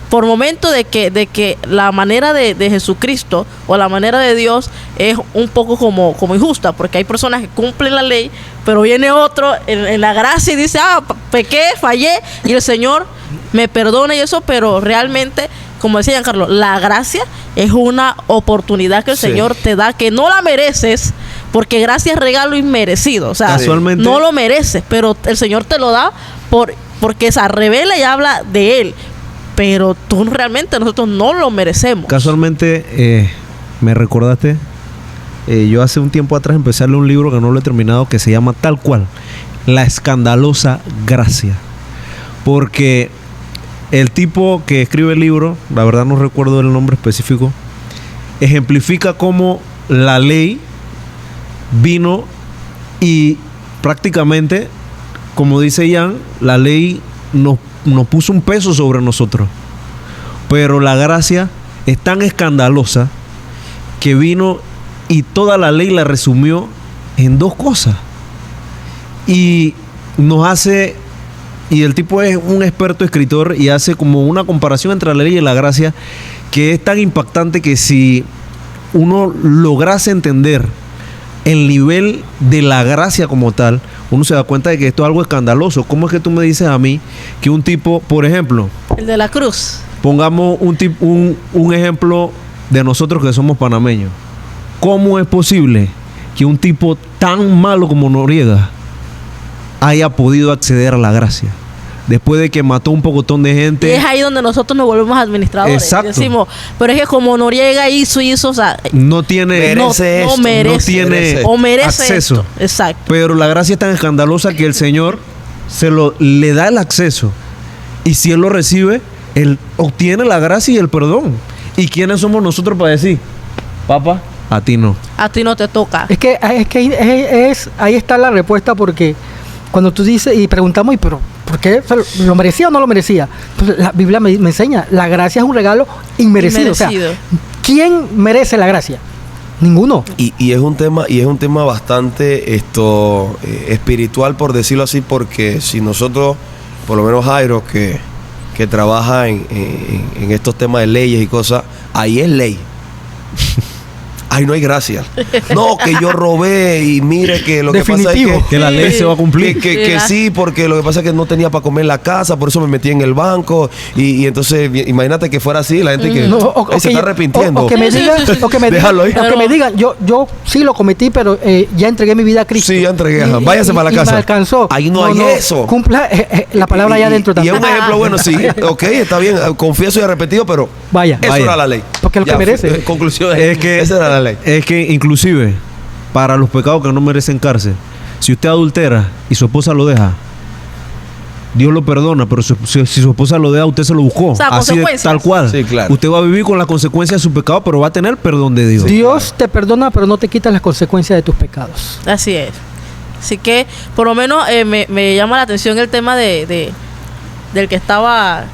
por momento de que la manera de Jesucristo o la manera de Dios es un poco como injusta, porque hay personas que cumplen la ley, pero viene otro en la gracia y dice, pequé, fallé, y el Señor me perdona y eso, pero realmente, como decía Giancarlo, la gracia es una oportunidad que el Sí. Señor te da, que no la mereces, porque gracia es regalo inmerecido, o sea, Casualmente- no lo mereces, pero el Señor te lo da porque se revela y habla de Él, pero tú realmente, nosotros no lo merecemos. Casualmente, me recordaste, yo hace un tiempo atrás empecé a leer un libro que no lo he terminado, que se llama tal cual, La escandalosa gracia. Porque el tipo que escribe el libro, la verdad no recuerdo el nombre específico, ejemplifica cómo la ley vino y prácticamente, como dice Ian, la ley nos puso un peso sobre nosotros. Pero la gracia es tan escandalosa que vino y toda la ley la resumió en dos cosas. Y nos hace, y el tipo es un experto escritor y hace como una comparación entre la ley y la gracia que es tan impactante que si uno lograse entender el nivel de la gracia como tal, uno se da cuenta de que esto es algo escandaloso. ¿Cómo es que tú me dices a mí que un tipo, por ejemplo, El de la cruz. pongamos un ejemplo de nosotros que somos panameños? ¿Cómo es posible que un tipo tan malo como Noriega haya podido acceder a la gracia? Después de que mató un pocotón de Y gente. es ahí donde nosotros nos volvemos administradores. Exacto. Decimos, pero es que como Noriega hizo, o sea, No tiene, Merece no esto, merece, no tiene o merece acceso. esto. Exacto. Pero la gracia es tan escandalosa que el Señor le da el acceso. Y si Él lo recibe, Él obtiene la gracia y el perdón. ¿Y quiénes somos nosotros para decir, papá, a ti no? A ti no te toca. Es que ahí está la respuesta, porque cuando tú dices y preguntamos, ¿y pero por qué? O sea, ¿lo merecía o no lo merecía? Pues la Biblia me enseña, la gracia es un regalo inmerecido. O sea, ¿quién merece la gracia? Ninguno. Y es un tema bastante espiritual, por decirlo así, porque si nosotros, por lo menos Jairo, que trabaja en estos temas de leyes y cosas, ahí es ley. Ahí no hay gracia. No, que yo robé y mire que lo Definitivo. que pasa es Que la ley se va a cumplir. que sí, porque lo que pasa es que no tenía para comer en la casa, por eso me metí en el banco. Y entonces, imagínate que fuera así, la gente que No, se está arrepintiendo. O que me digan, Déjalo ahí. o que me digan, yo sí lo cometí, pero ya entregué mi vida a Cristo. Sí, ya entregué, ajá. Váyase para la y casa. me alcanzó. Ahí no hay eso. Cumpla la palabra allá adentro Y también. es un ejemplo bueno, sí. Ok, está bien, confieso y arrepentido, pero Vaya. eso era la ley. Porque es lo que merece. Conclusión Es que esa era la ley. Es que inclusive para los pecados que no merecen cárcel, si usted adultera y su esposa lo deja, Dios lo perdona, pero si su esposa lo deja, usted se lo buscó. O sea, así de, consecuencias. tal cual. Sí, claro. Usted va a vivir con las consecuencias de su pecado, pero va a tener perdón de Dios. Dios te perdona, pero no te quita las consecuencias de tus pecados. Así es. Así que, por lo menos, me llama la atención el tema del que estaba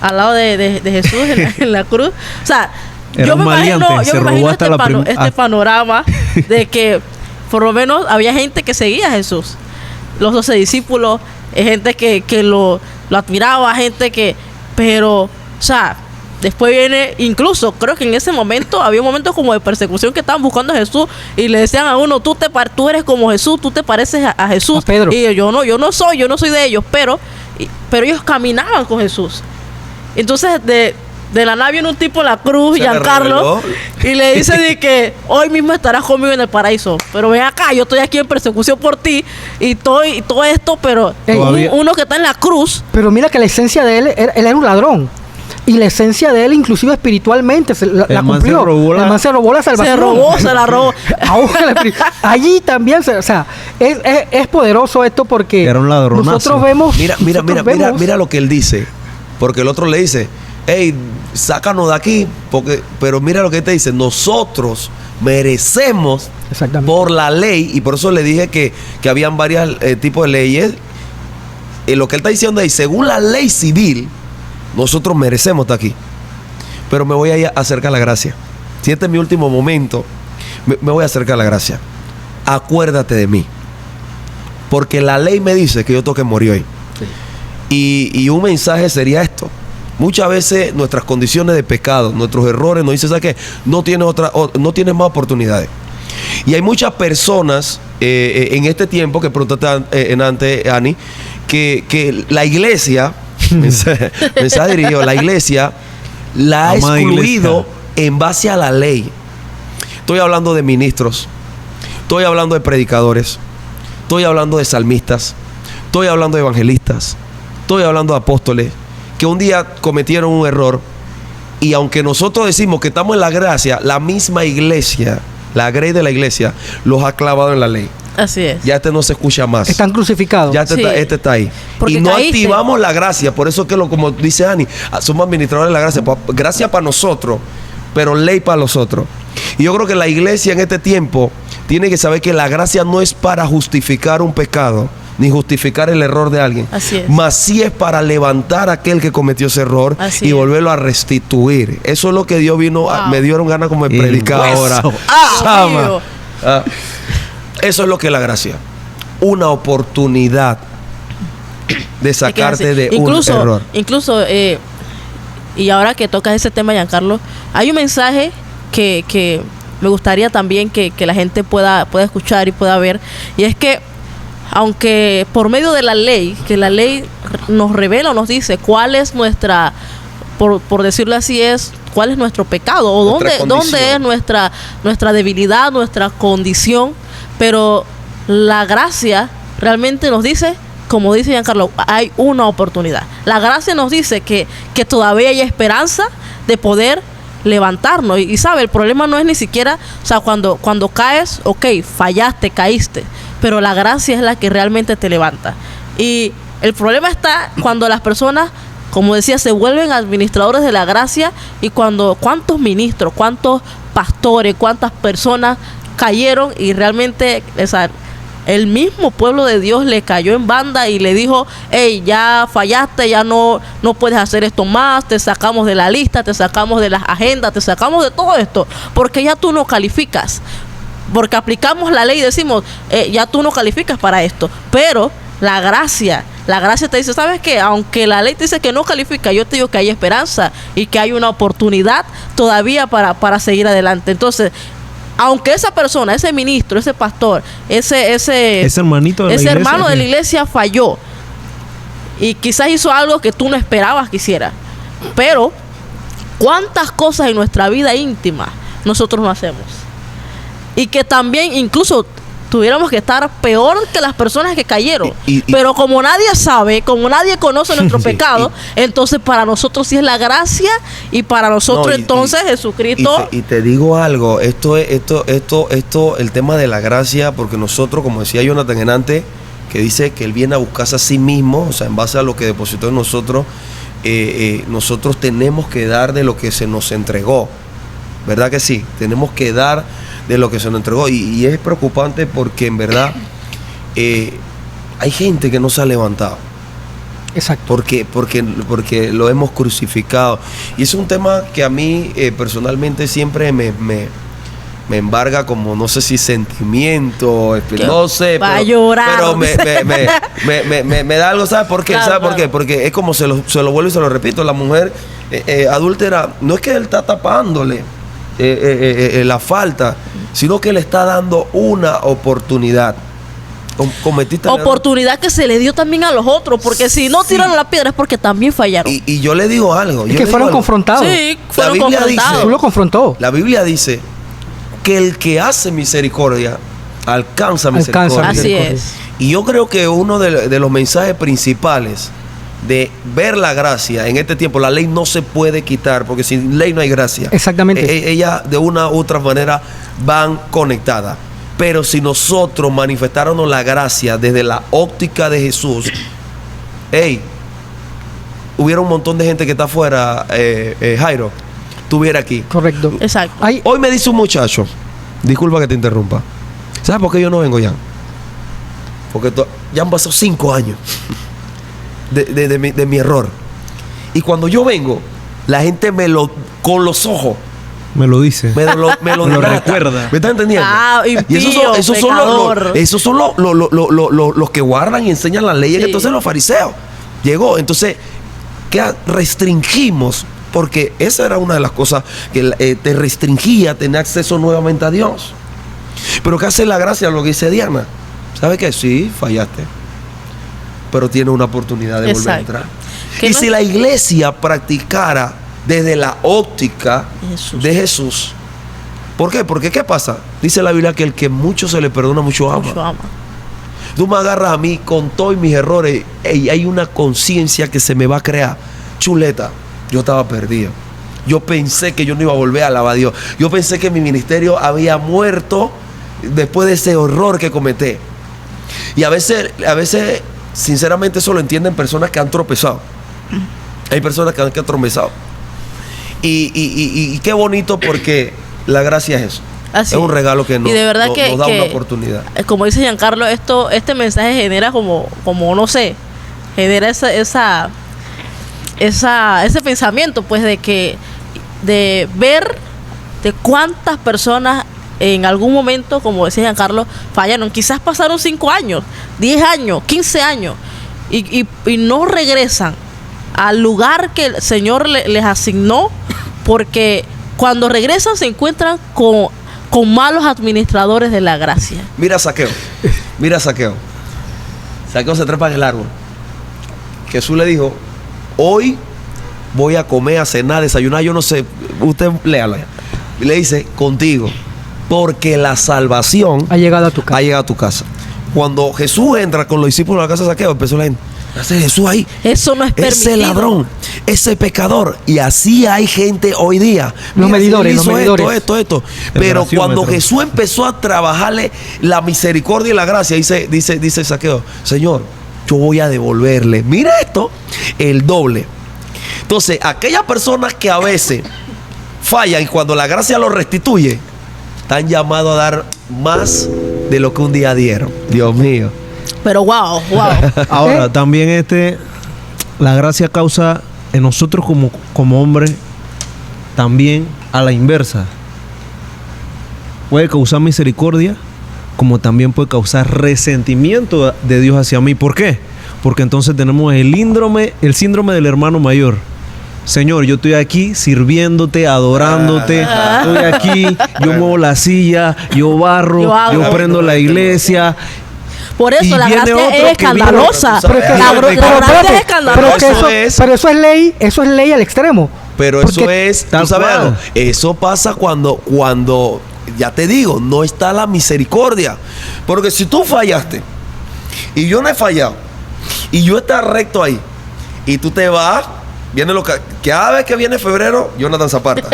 al lado de Jesús en la cruz. O sea, Era yo un me imagino, maleante, se robó hasta este panorama de que, por lo menos, había gente que seguía a Jesús. Los 12 discípulos, gente que lo admiraba, gente que... Pero, o sea, después viene, incluso creo que en ese momento había un momento como de persecución que estaban buscando a Jesús y le decían a uno, tú eres como Jesús, tú te pareces a Jesús. A Pedro. Y yo no soy de ellos, pero ellos caminaban con Jesús. Entonces de la nave viene un tipo en la cruz, Se le Giancarlo, reveló. y le dice de que hoy mismo estarás conmigo en el paraíso. Pero ven acá, yo estoy aquí en persecución por ti y todo esto, pero Todavía- uno que está en la cruz. Pero mira que la esencia de él era un ladrón. Y la esencia de él, inclusive espiritualmente, la man cumplió. se robó El man se robó la salvación. Se la robó. Ahora, allí también, o sea, es poderoso esto porque Era un ladronazo. nosotros vemos... Mira lo que él dice. Porque el otro le dice, hey, sácanos de aquí. Pero mira lo que él te dice, nosotros merecemos Exactamente. por la ley, y por eso le dije que habían varios tipos de leyes. Lo que él está diciendo es, según la ley civil, nosotros merecemos estar aquí. Pero me voy a ir acerca a la gracia. Si este es mi último momento, me voy a acercar a la gracia. Acuérdate de mí. Porque la ley me dice que yo tengo que morir hoy. Y un mensaje sería esto. Muchas veces nuestras condiciones de pecado, nuestros errores nos dicen, ¿sabes qué? No tienes más oportunidades. Y hay muchas personas en este tiempo, que preguntaste antes, Ani, que la iglesia, mensaje dirigido, la iglesia la ha Amada excluido iglesia. en base a la ley. Estoy hablando de ministros, estoy hablando de predicadores, estoy hablando de salmistas, estoy hablando de evangelistas, estoy hablando de apóstoles, que un día cometieron un error, y aunque nosotros decimos que estamos en la gracia, la misma iglesia, la grey de la iglesia, los ha clavado en la ley. Así es. Ya no se escucha más. Están crucificados. Ya Sí. este está ahí. Porque Y no caíste. activamos la gracia. Por eso que como dice Ani, somos administradores de la gracia. Gracia para nosotros, pero ley para los otros. Y yo creo que la iglesia en este tiempo tiene que saber que la gracia no es para justificar un pecado, ni justificar el error de alguien. Así es. Mas sí es para levantar a aquel que cometió ese error Así y es. volverlo a restituir. Eso es lo que Dios vino, Wow. me dieron ganas como de Y predicar hueso. ahora. Dios Sama. mío. Ah, eso es lo que es la gracia. Una oportunidad de sacarte de incluso, un error. Incluso, y ahora que tocas ese tema, Giancarlo, hay un mensaje que me gustaría también que la gente pueda escuchar y pueda ver. Y es que, aunque por medio de la ley, que la ley nos revela o nos dice cuál es nuestra, por decirlo así, cuál es nuestro pecado o Nuestra dónde condición. es nuestra debilidad, nuestra condición, pero la gracia realmente nos dice, como dice Giancarlo, hay una oportunidad. La gracia nos dice que todavía hay esperanza de poder levantarnos. Y sabe, el problema no es ni siquiera, o sea, cuando caes, ok, fallaste, caíste, pero la gracia es la que realmente te levanta. Y el problema está cuando las personas, como decía, se vuelven administradores de la gracia, y cuántos ministros, cuántos pastores, cuántas personas cayeron y realmente, o sea, el mismo pueblo de Dios le cayó en banda y le dijo, hey, ya fallaste, ya no puedes hacer esto más, te sacamos de la lista, te sacamos de las agendas, te sacamos de todo esto, porque ya tú no calificas, porque aplicamos la ley y decimos, ya tú no calificas para esto, pero la gracia te dice, ¿sabes qué? Aunque la ley te dice que no califica, yo te digo que hay esperanza y que hay una oportunidad todavía para seguir adelante. Entonces, aunque esa persona, ese ministro, ese pastor, ese hermanito de la ese iglesia, hermano de la sí. iglesia falló y quizás hizo algo que tú no esperabas que hiciera, pero ¿cuántas cosas en nuestra vida íntima nosotros no hacemos? Y que también incluso tuviéramos que estar peor que las personas que cayeron. Pero como nadie sabe, como nadie conoce nuestro Sí, pecado, entonces para nosotros sí es la gracia, y para nosotros entonces Jesucristo... Y te digo algo, esto, el tema de la gracia, porque nosotros, como decía Jonathan en antes, que dice que Él viene a buscarse a sí mismo, o sea, en base a lo que depositó en nosotros, nosotros tenemos que dar de lo que se nos entregó. ¿Verdad que sí? Tenemos que dar de lo que se nos entregó. Y es preocupante porque en verdad hay gente que no se ha levantado. Exacto. Porque lo hemos crucificado. Y es un tema que a mí personalmente siempre me me embarga como, no sé si sentimiento, no sé, va a llorar. pero me da algo, ¿sabes por qué? Claro, ¿Sabes por claro. qué? Porque es como se lo vuelvo y se lo repito, la mujer adúltera, no es que él está tapándole la falta, sino que le está dando una oportunidad. Cometiste el error. Oportunidad que se le dio también a los otros, porque si no Sí. tiraron la piedra es porque también fallaron. Y yo le digo algo. Es que fueron confrontados. Sí, fueron Biblia confrontados. dice- Tú lo confrontó. La Biblia dice que el que hace misericordia alcanza misericordia. Así es. Y yo creo que uno de los mensajes principales de ver la gracia en este tiempo, la ley no se puede quitar, porque sin ley no hay gracia. Exactamente. Ellas de una u otra manera van conectadas. Pero si nosotros manifestáramos la gracia desde la óptica de Jesús, hubiera un montón de gente que está afuera, Jairo, estuviera aquí. Correcto. Exacto. Hay, Hoy me dice un muchacho, disculpa que te interrumpa, ¿sabes por qué yo no vengo ya? Porque ya han pasado 5 años de mi error. Y cuando yo vengo, la gente con los ojos Me lo dice. me lo Me lo delata. recuerda. ¿Me estás entendiendo? Ah, impío, esos son los que guardan y enseñan las leyes. Sí. Entonces los fariseos llegó. Entonces, ¿qué restringimos? Porque esa era una de las cosas que te restringía tener acceso nuevamente a Dios. Pero ¿qué hace la gracia? Lo que dice Diana. ¿Sabe qué? Sí, fallaste. Pero tienes una oportunidad de volver a Exacto. entrar. Que Y no- si la iglesia practicara desde la óptica Jesús. de Jesús. ¿Por qué? Porque ¿qué pasa? Dice la Biblia que el que mucho se le perdona, mucho ama. Mucho ama. Tú me agarras a mí con todos mis errores y hay una conciencia que se me va a crear. Chuleta, yo estaba perdido. Yo pensé que yo no iba a volver a alabar a Dios. Yo pensé que mi ministerio había muerto después de ese horror que cometí. Y a veces, sinceramente, eso lo entienden personas que han tropezado. Hay personas que han tropezado. Y qué bonito, porque la gracia es eso. Así es un regalo que nos, y de verdad nos que, da que, una oportunidad. como dice Giancarlo, este mensaje genera como no sé, genera ese pensamiento, pues, de ver de cuántas personas en algún momento, como decía Giancarlo, fallaron. Quizás pasaron 5 años, 10 años, 15 años y no regresan al lugar que el Señor les asignó, porque cuando regresan se encuentran con malos administradores de la gracia. Mira a Saqueo. Mira a Saqueo. Saqueo se trepa en el árbol. Jesús le dijo: hoy voy a comer, a cenar, desayunar, yo no sé. Usted léalo ya. Y le dice: contigo. Porque la salvación ha llegado a tu casa. ha llegado a tu casa. Cuando Jesús entra con los discípulos a la casa de Saqueo, empezó la gente: ese Jesús ahí, Eso no es permitido. ese ladrón, ese pecador. Y así hay gente hoy día. Los Mira, medidores, él los hizo medidores. esto. El Pero graciómetro. cuando Jesús empezó a trabajarle la misericordia y la gracia, dice Saqueo: Señor, yo voy a devolverle, mira esto, el doble. Entonces, aquellas personas que a veces fallan y cuando la gracia los restituye, están llamados a dar más de lo que un día dieron. Dios mío. Pero wow. Ahora, también la gracia causa en nosotros como hombres también a la inversa. Puede causar misericordia, como también puede causar resentimiento de Dios hacia mí. ¿Por qué? Porque entonces tenemos el síndrome del hermano mayor. Señor, yo estoy aquí sirviéndote, adorándote. Estoy aquí, yo muevo la silla, yo barro, Yo hago. yo prendo la iglesia. Por eso Y la viene gracia otro es que escandalosa. vino- Pero es que- La pero gracia espérate, es escandalosa. pero eso es ley al extremo. Pero Porque- eso es, Tal tú sabes cual. algo, eso pasa cuando, ya te digo, no está la misericordia. Porque si tú fallaste y yo no he fallado y yo estoy recto ahí y tú te vas, viene lo que cada vez que viene febrero, Jonathan Zaparta.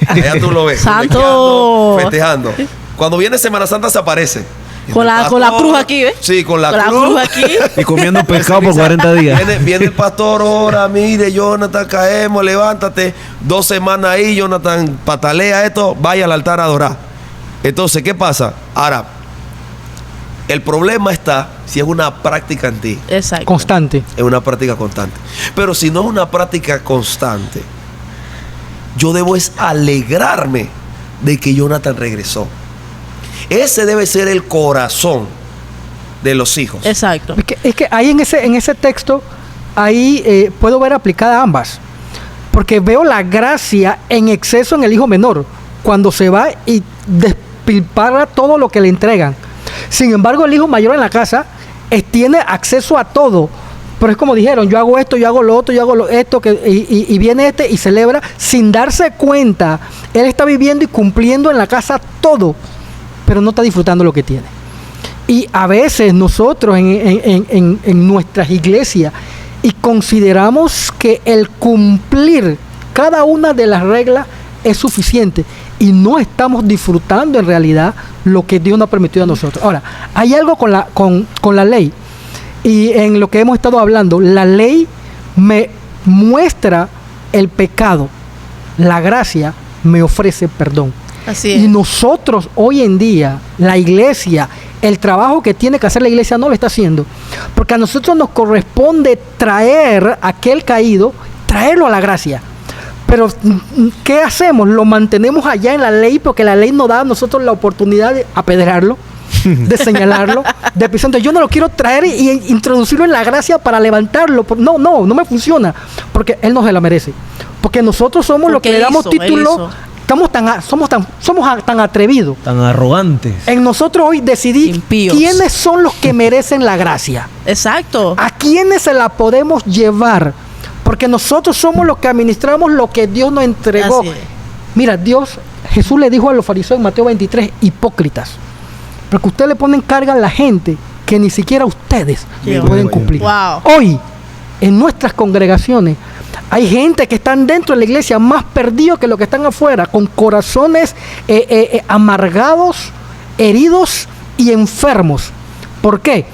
Allá tú lo ves. Santo. Festejando. Cuando viene Semana Santa se aparece. Con la cruz aquí, ¿ves? Sí, con la Con la cruz. cruz aquí. Y comiendo pescado por 40 días. Viene el pastor, ora, mire, Jonathan, caemos, levántate. 2 semanas ahí, Jonathan, patalea esto, vaya al altar a adorar. Entonces, ¿qué pasa? Ahora, el problema está si es una práctica en ti, Exacto. Constante. es una práctica constante. Pero si no es una práctica constante, yo debo es alegrarme de que Jonathan regresó. Ese debe ser el corazón de los hijos. Exacto. Es que ahí en ese texto, ahí puedo ver aplicada ambas. Porque veo la gracia en exceso en el hijo menor, cuando se va y despilfarra todo lo que le entregan. Sin embargo, el hijo mayor en la casa tiene acceso a todo. Pero es como dijeron, yo hago esto, yo hago lo otro, yo hago esto, y viene y celebra sin darse cuenta. Él está viviendo y cumpliendo en la casa todo, pero no está disfrutando lo que tiene. Y a veces nosotros en nuestras iglesias y consideramos que el cumplir cada una de las reglas es suficiente y no estamos disfrutando en realidad lo que Dios nos ha permitido a nosotros. Ahora, hay algo con la ley. Y en lo que hemos estado hablando, la ley me muestra el pecado, la gracia me ofrece perdón. Así es. Y nosotros hoy en día, la iglesia, el trabajo que tiene que hacer la iglesia no lo está haciendo. Porque a nosotros nos corresponde traer a aquel caído, traerlo a la gracia. Pero, ¿qué hacemos? Lo mantenemos allá en la ley porque la ley nos da a nosotros la oportunidad de apedrearlo, de señalarlo, de pisar. Entonces, yo no lo quiero traer y introducirlo en la gracia para levantarlo. No me funciona. Porque él no se la merece. Porque nosotros somos los que le damos título. Somos tan atrevidos. Tan arrogantes. En nosotros hoy decidí Impíos. quiénes son los que merecen la gracia. Exacto. ¿A quiénes se la podemos llevar? Porque nosotros somos los que administramos lo que Dios nos entregó. Así es. Mira, Jesús le dijo a los fariseos en Mateo 23, hipócritas. Porque ustedes le ponen carga a la gente que ni siquiera ustedes Qué pueden bueno. cumplir. Wow. Hoy, en nuestras congregaciones, hay gente que están dentro de la iglesia más perdidos que los que están afuera, con corazones amargados, heridos y enfermos. ¿Por qué?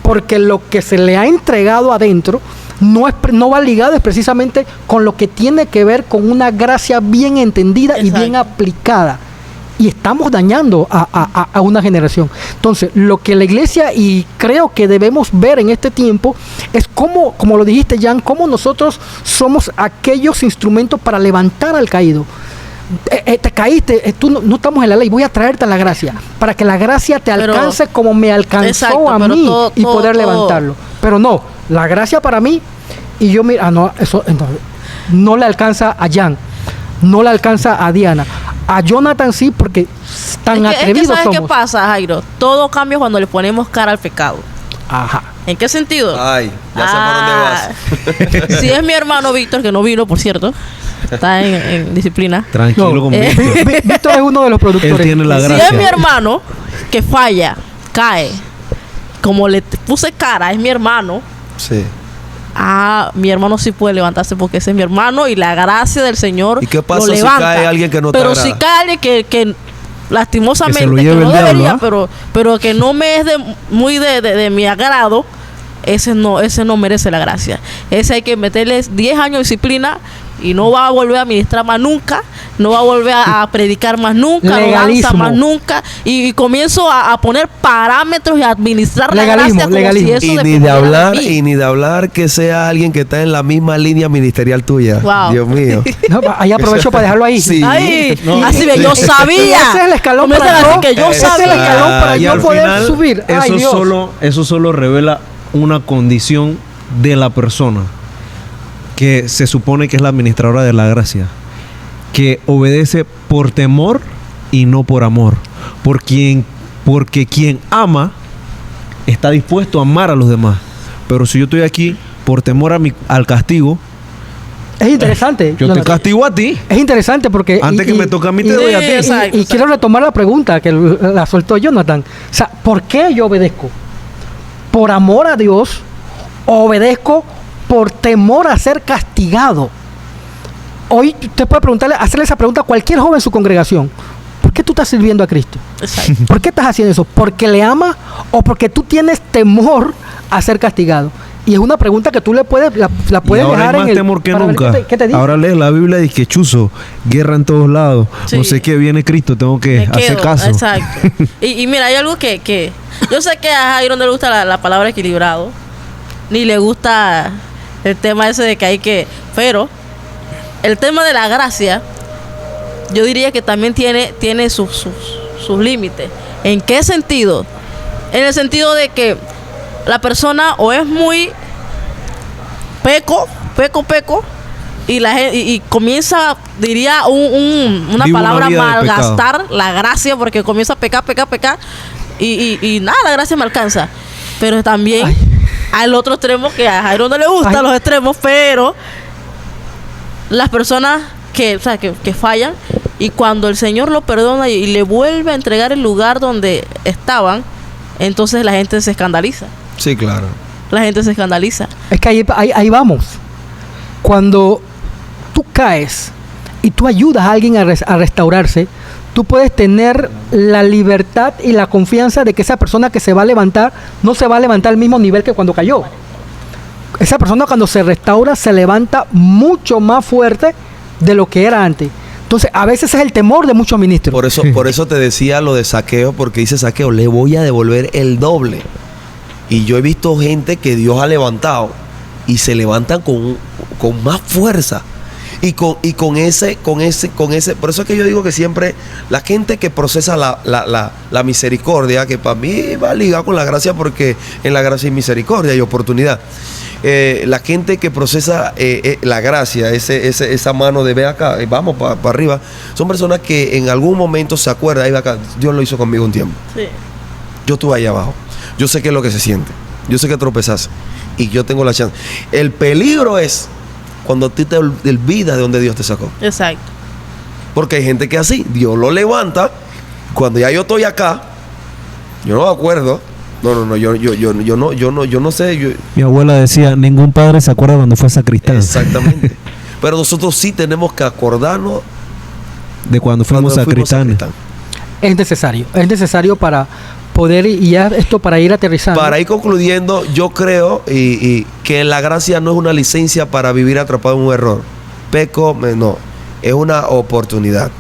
Porque lo que se le ha entregado adentro no va ligado es precisamente con lo que tiene que ver con una gracia bien entendida y bien aplicada. Y estamos dañando a una generación. Entonces, lo que la iglesia, y creo que debemos ver en este tiempo, es cómo, como lo dijiste, Jan, cómo nosotros somos aquellos instrumentos para levantar al caído. Te caíste, tú no estamos en la ley, voy a traerte a la gracia, para que la gracia te alcance como me alcanzó exacto, a mí y poder levantarlo. Pero no, la gracia para mí, y yo mira, eso entonces, no le alcanza a Jan, no le alcanza a Diana. A Jonathan sí, porque tan atrevidos ¿sabes somos. qué pasa, Jairo? Todo cambia cuando le ponemos cara al pecado. Ajá. ¿En qué sentido? Ay, ya sé por dónde vas. Si es mi hermano Víctor, que no vino, por cierto, está en disciplina. Tranquilo No, conmigo. Víctor es uno de los productores. Él tiene la Si gracia. es mi hermano que falla, cae, como le puse cara, es mi hermano. Sí. Mi hermano sí puede levantarse porque ese es mi hermano y la gracia del Señor ¿Y qué pasa lo si levanta. cae alguien que no te Pero agrada? si cae alguien que lastimosamente, Que se lo que lleve no el diablo, debería, ¿ah? pero que no me es muy de mi agrado, ese no merece la gracia. Ese hay que meterle 10 años de disciplina y no va a volver a ministrar más nunca, no va a volver a predicar más nunca, no Legalismo. danza más nunca, y comienzo a poner parámetros y a administrar Legalismo, la gracia como legalismo. si eso Y ni de dependiera hablar, mí. y ni de hablar que sea alguien que está en la misma línea ministerial tuya. Wow. Dios mío. No, ahí aprovecho para dejarlo ahí. Sí. Ay, No. así ve, yo sabía. Ese es el escalón Comienzan para a decir yo, que yo ese es el sabía. escalón para Y yo al poder final, subir. Ay, Eso Dios. eso solo revela una condición de la persona que se supone que es la administradora de la gracia, que obedece por temor y no por amor, porque quien ama está dispuesto a amar a los demás. Pero si yo estoy aquí por temor al castigo, Es interesante. yo te Jonathan. castigo a ti. Es interesante porque... Antes que me toque a mí, te doy a ti. Exacto, y quiero retomar la pregunta que la soltó Jonathan. O sea, ¿por qué yo obedezco? ¿Por amor a Dios? ¿O obedezco por temor a ser castigado? Hoy usted puede hacerle esa pregunta a cualquier joven en su congregación. ¿Por qué tú estás sirviendo a Cristo? Exacto. ¿Por qué estás haciendo eso? ¿Porque le amas o porque tú tienes temor a ser castigado? Y es una pregunta que tú la puedes Y dejar ahora hay en más el... temor que para ver nunca. ¿Qué te dice? Ahora lees la Biblia y dice que chuzo, guerra en todos lados. Sí. No sé qué, viene Cristo, tengo que Me hacer quedo, caso. Exacto. Y mira, hay algo que yo sé que a Jairo no le gusta la palabra equilibrado, ni le gusta el tema ese de que hay que... Pero el tema de la gracia, yo diría que también tiene sus límites. ¿En qué sentido? En el sentido de que la persona o es muy peco, y comienza, diría una Vive una palabra, vida de malgastar la gracia, porque comienza a pecar, y nada, la gracia me alcanza. Pero también al otro extremo, que a Jairo no le gustan los extremos, pero las personas que fallan, y cuando el Señor lo perdona y le vuelve a entregar el lugar donde estaban, entonces la gente se escandaliza. Sí, claro. La gente se escandaliza. Es que ahí vamos. Cuando tú caes y tú ayudas a alguien a restaurarse, tú puedes tener la libertad y la confianza de que esa persona que se va a levantar no se va a levantar al mismo nivel que cuando cayó. Esa persona, cuando se restaura, se levanta mucho más fuerte de lo que era antes. Entonces, a veces es el temor de muchos ministros. Por eso te decía lo de Zaqueo, porque dice Zaqueo, le voy a devolver el doble. Y yo he visto gente que Dios ha levantado y se levantan con más fuerza. Y con ese, por eso es que yo digo que siempre la gente que procesa la misericordia, que para mí va ligado con la gracia, porque en la gracia hay misericordia y oportunidad. La gente que procesa la gracia, esa mano de ve acá, vamos para arriba, son personas que en algún momento se acuerdan, ahí va acá, Dios lo hizo conmigo un tiempo. Sí. Yo estuve ahí abajo, yo sé qué es lo que se siente, yo sé que tropezas y yo tengo la chance. El peligro es cuando tú te olvidas de donde Dios te sacó. Exacto. Porque hay gente que es así, Dios lo levanta, cuando ya yo estoy acá, yo no me acuerdo. No, yo no sé. Mi abuela decía, ningún padre se acuerda cuando fue sacristán. Exactamente. Pero nosotros sí tenemos que acordarnos de cuando fuimos sacristanes. Es necesario para poder, y ya esto para ir aterrizando. Para ir concluyendo, yo creo y que la gracia no es una licencia para vivir atrapado en un error. No, es una oportunidad.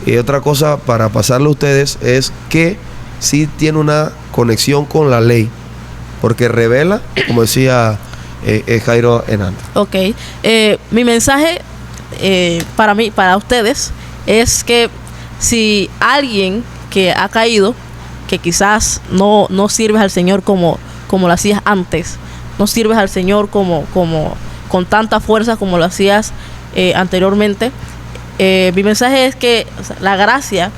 Y otra cosa para pasarle a ustedes es que sí tiene una conexión con la ley, porque revela, como decía Jairo Hernández. Ok. Mi mensaje para ustedes es que si alguien que ha caído, que quizás no sirves al Señor como lo hacías antes, no sirves al Señor como con tanta fuerza como lo hacías anteriormente, mi mensaje es que, o sea, la gracia,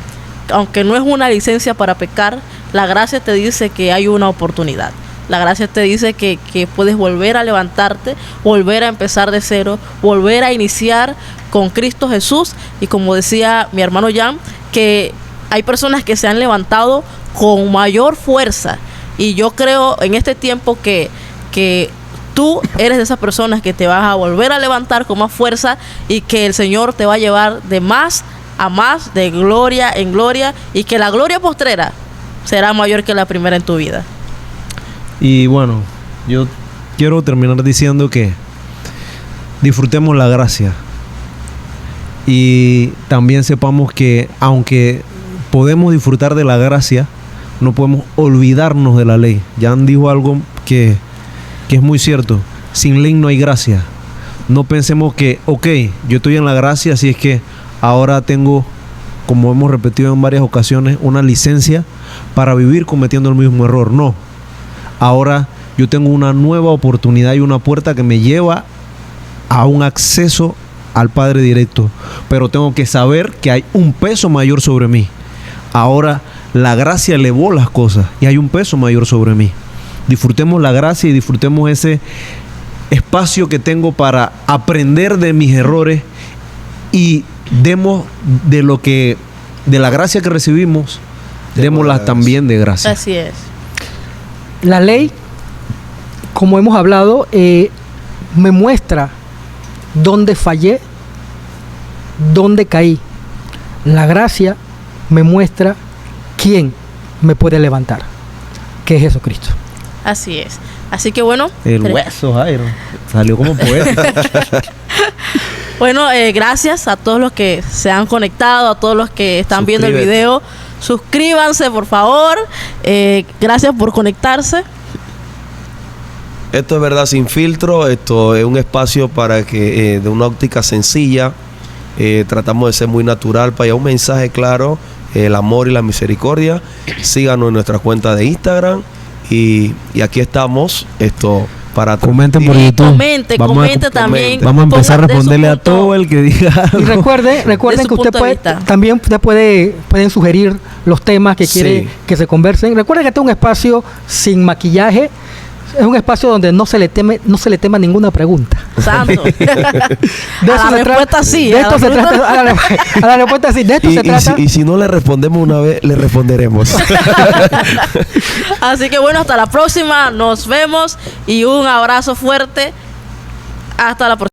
aunque no es una licencia para pecar, la gracia te dice que hay una oportunidad. La gracia te dice que puedes volver a levantarte, volver a empezar de cero, volver a iniciar con Cristo Jesús. Y como decía mi hermano Jan, que hay personas que se han levantado con mayor fuerza. Y yo creo en este tiempo que tú eres de esas personas que te vas a volver a levantar con más fuerza, y que el Señor te va a llevar de más a más, de gloria en gloria, y que la gloria postrera será mayor que la primera en tu vida. Y bueno, yo quiero terminar diciendo que disfrutemos la gracia, y también sepamos que aunque podemos disfrutar de la gracia, no podemos olvidarnos de la ley. Jan dijo algo que es muy cierto: sin ley no hay gracia. No pensemos que, yo estoy en la gracia, así es que ahora tengo, como hemos repetido en varias ocasiones, una licencia para vivir cometiendo el mismo error. No. Ahora yo tengo una nueva oportunidad y una puerta que me lleva a un acceso al Padre directo. Pero tengo que saber que hay un peso mayor sobre mí. Ahora la gracia elevó las cosas y hay un peso mayor sobre mí. Disfrutemos la gracia y disfrutemos ese espacio que tengo para aprender de mis errores, y demos de la gracia que recibimos, démosla también de gracia. Así es. La ley, como hemos hablado, me muestra dónde fallé, dónde caí. La gracia me muestra quién me puede levantar, que es Jesucristo. Así es. Así que bueno. El hueso, Jairo. Salió como poeta. Bueno, gracias a todos los que se han conectado, a todos los que están viendo el video. Suscríbanse, por favor. Gracias por conectarse. Esto es Verdad Sin Filtro. Esto es un espacio para que, de una óptica sencilla, Tratamos de ser muy natural para llevar un mensaje claro, el amor y la misericordia. Síganos en nuestra cuenta de Instagram y aquí estamos para Comenten por Y YouTube. comente también. Vamos a empezar a pongan de su responderle a punto. todo el que diga algo. Y recuerden su que usted punto de puede, vista. también pueden sugerir los temas que quiere Sí. que se conversen. Recuerden que este es un espacio sin maquillaje. Es un espacio donde no se le tema ninguna pregunta. Santo. De A eso la se respuesta sí. De a esto la se respuesta- trata. A la respuesta sí. De esto se trata. Y si no le respondemos una vez, le responderemos. Así que bueno, hasta la próxima. Nos vemos y un abrazo fuerte. Hasta la próxima.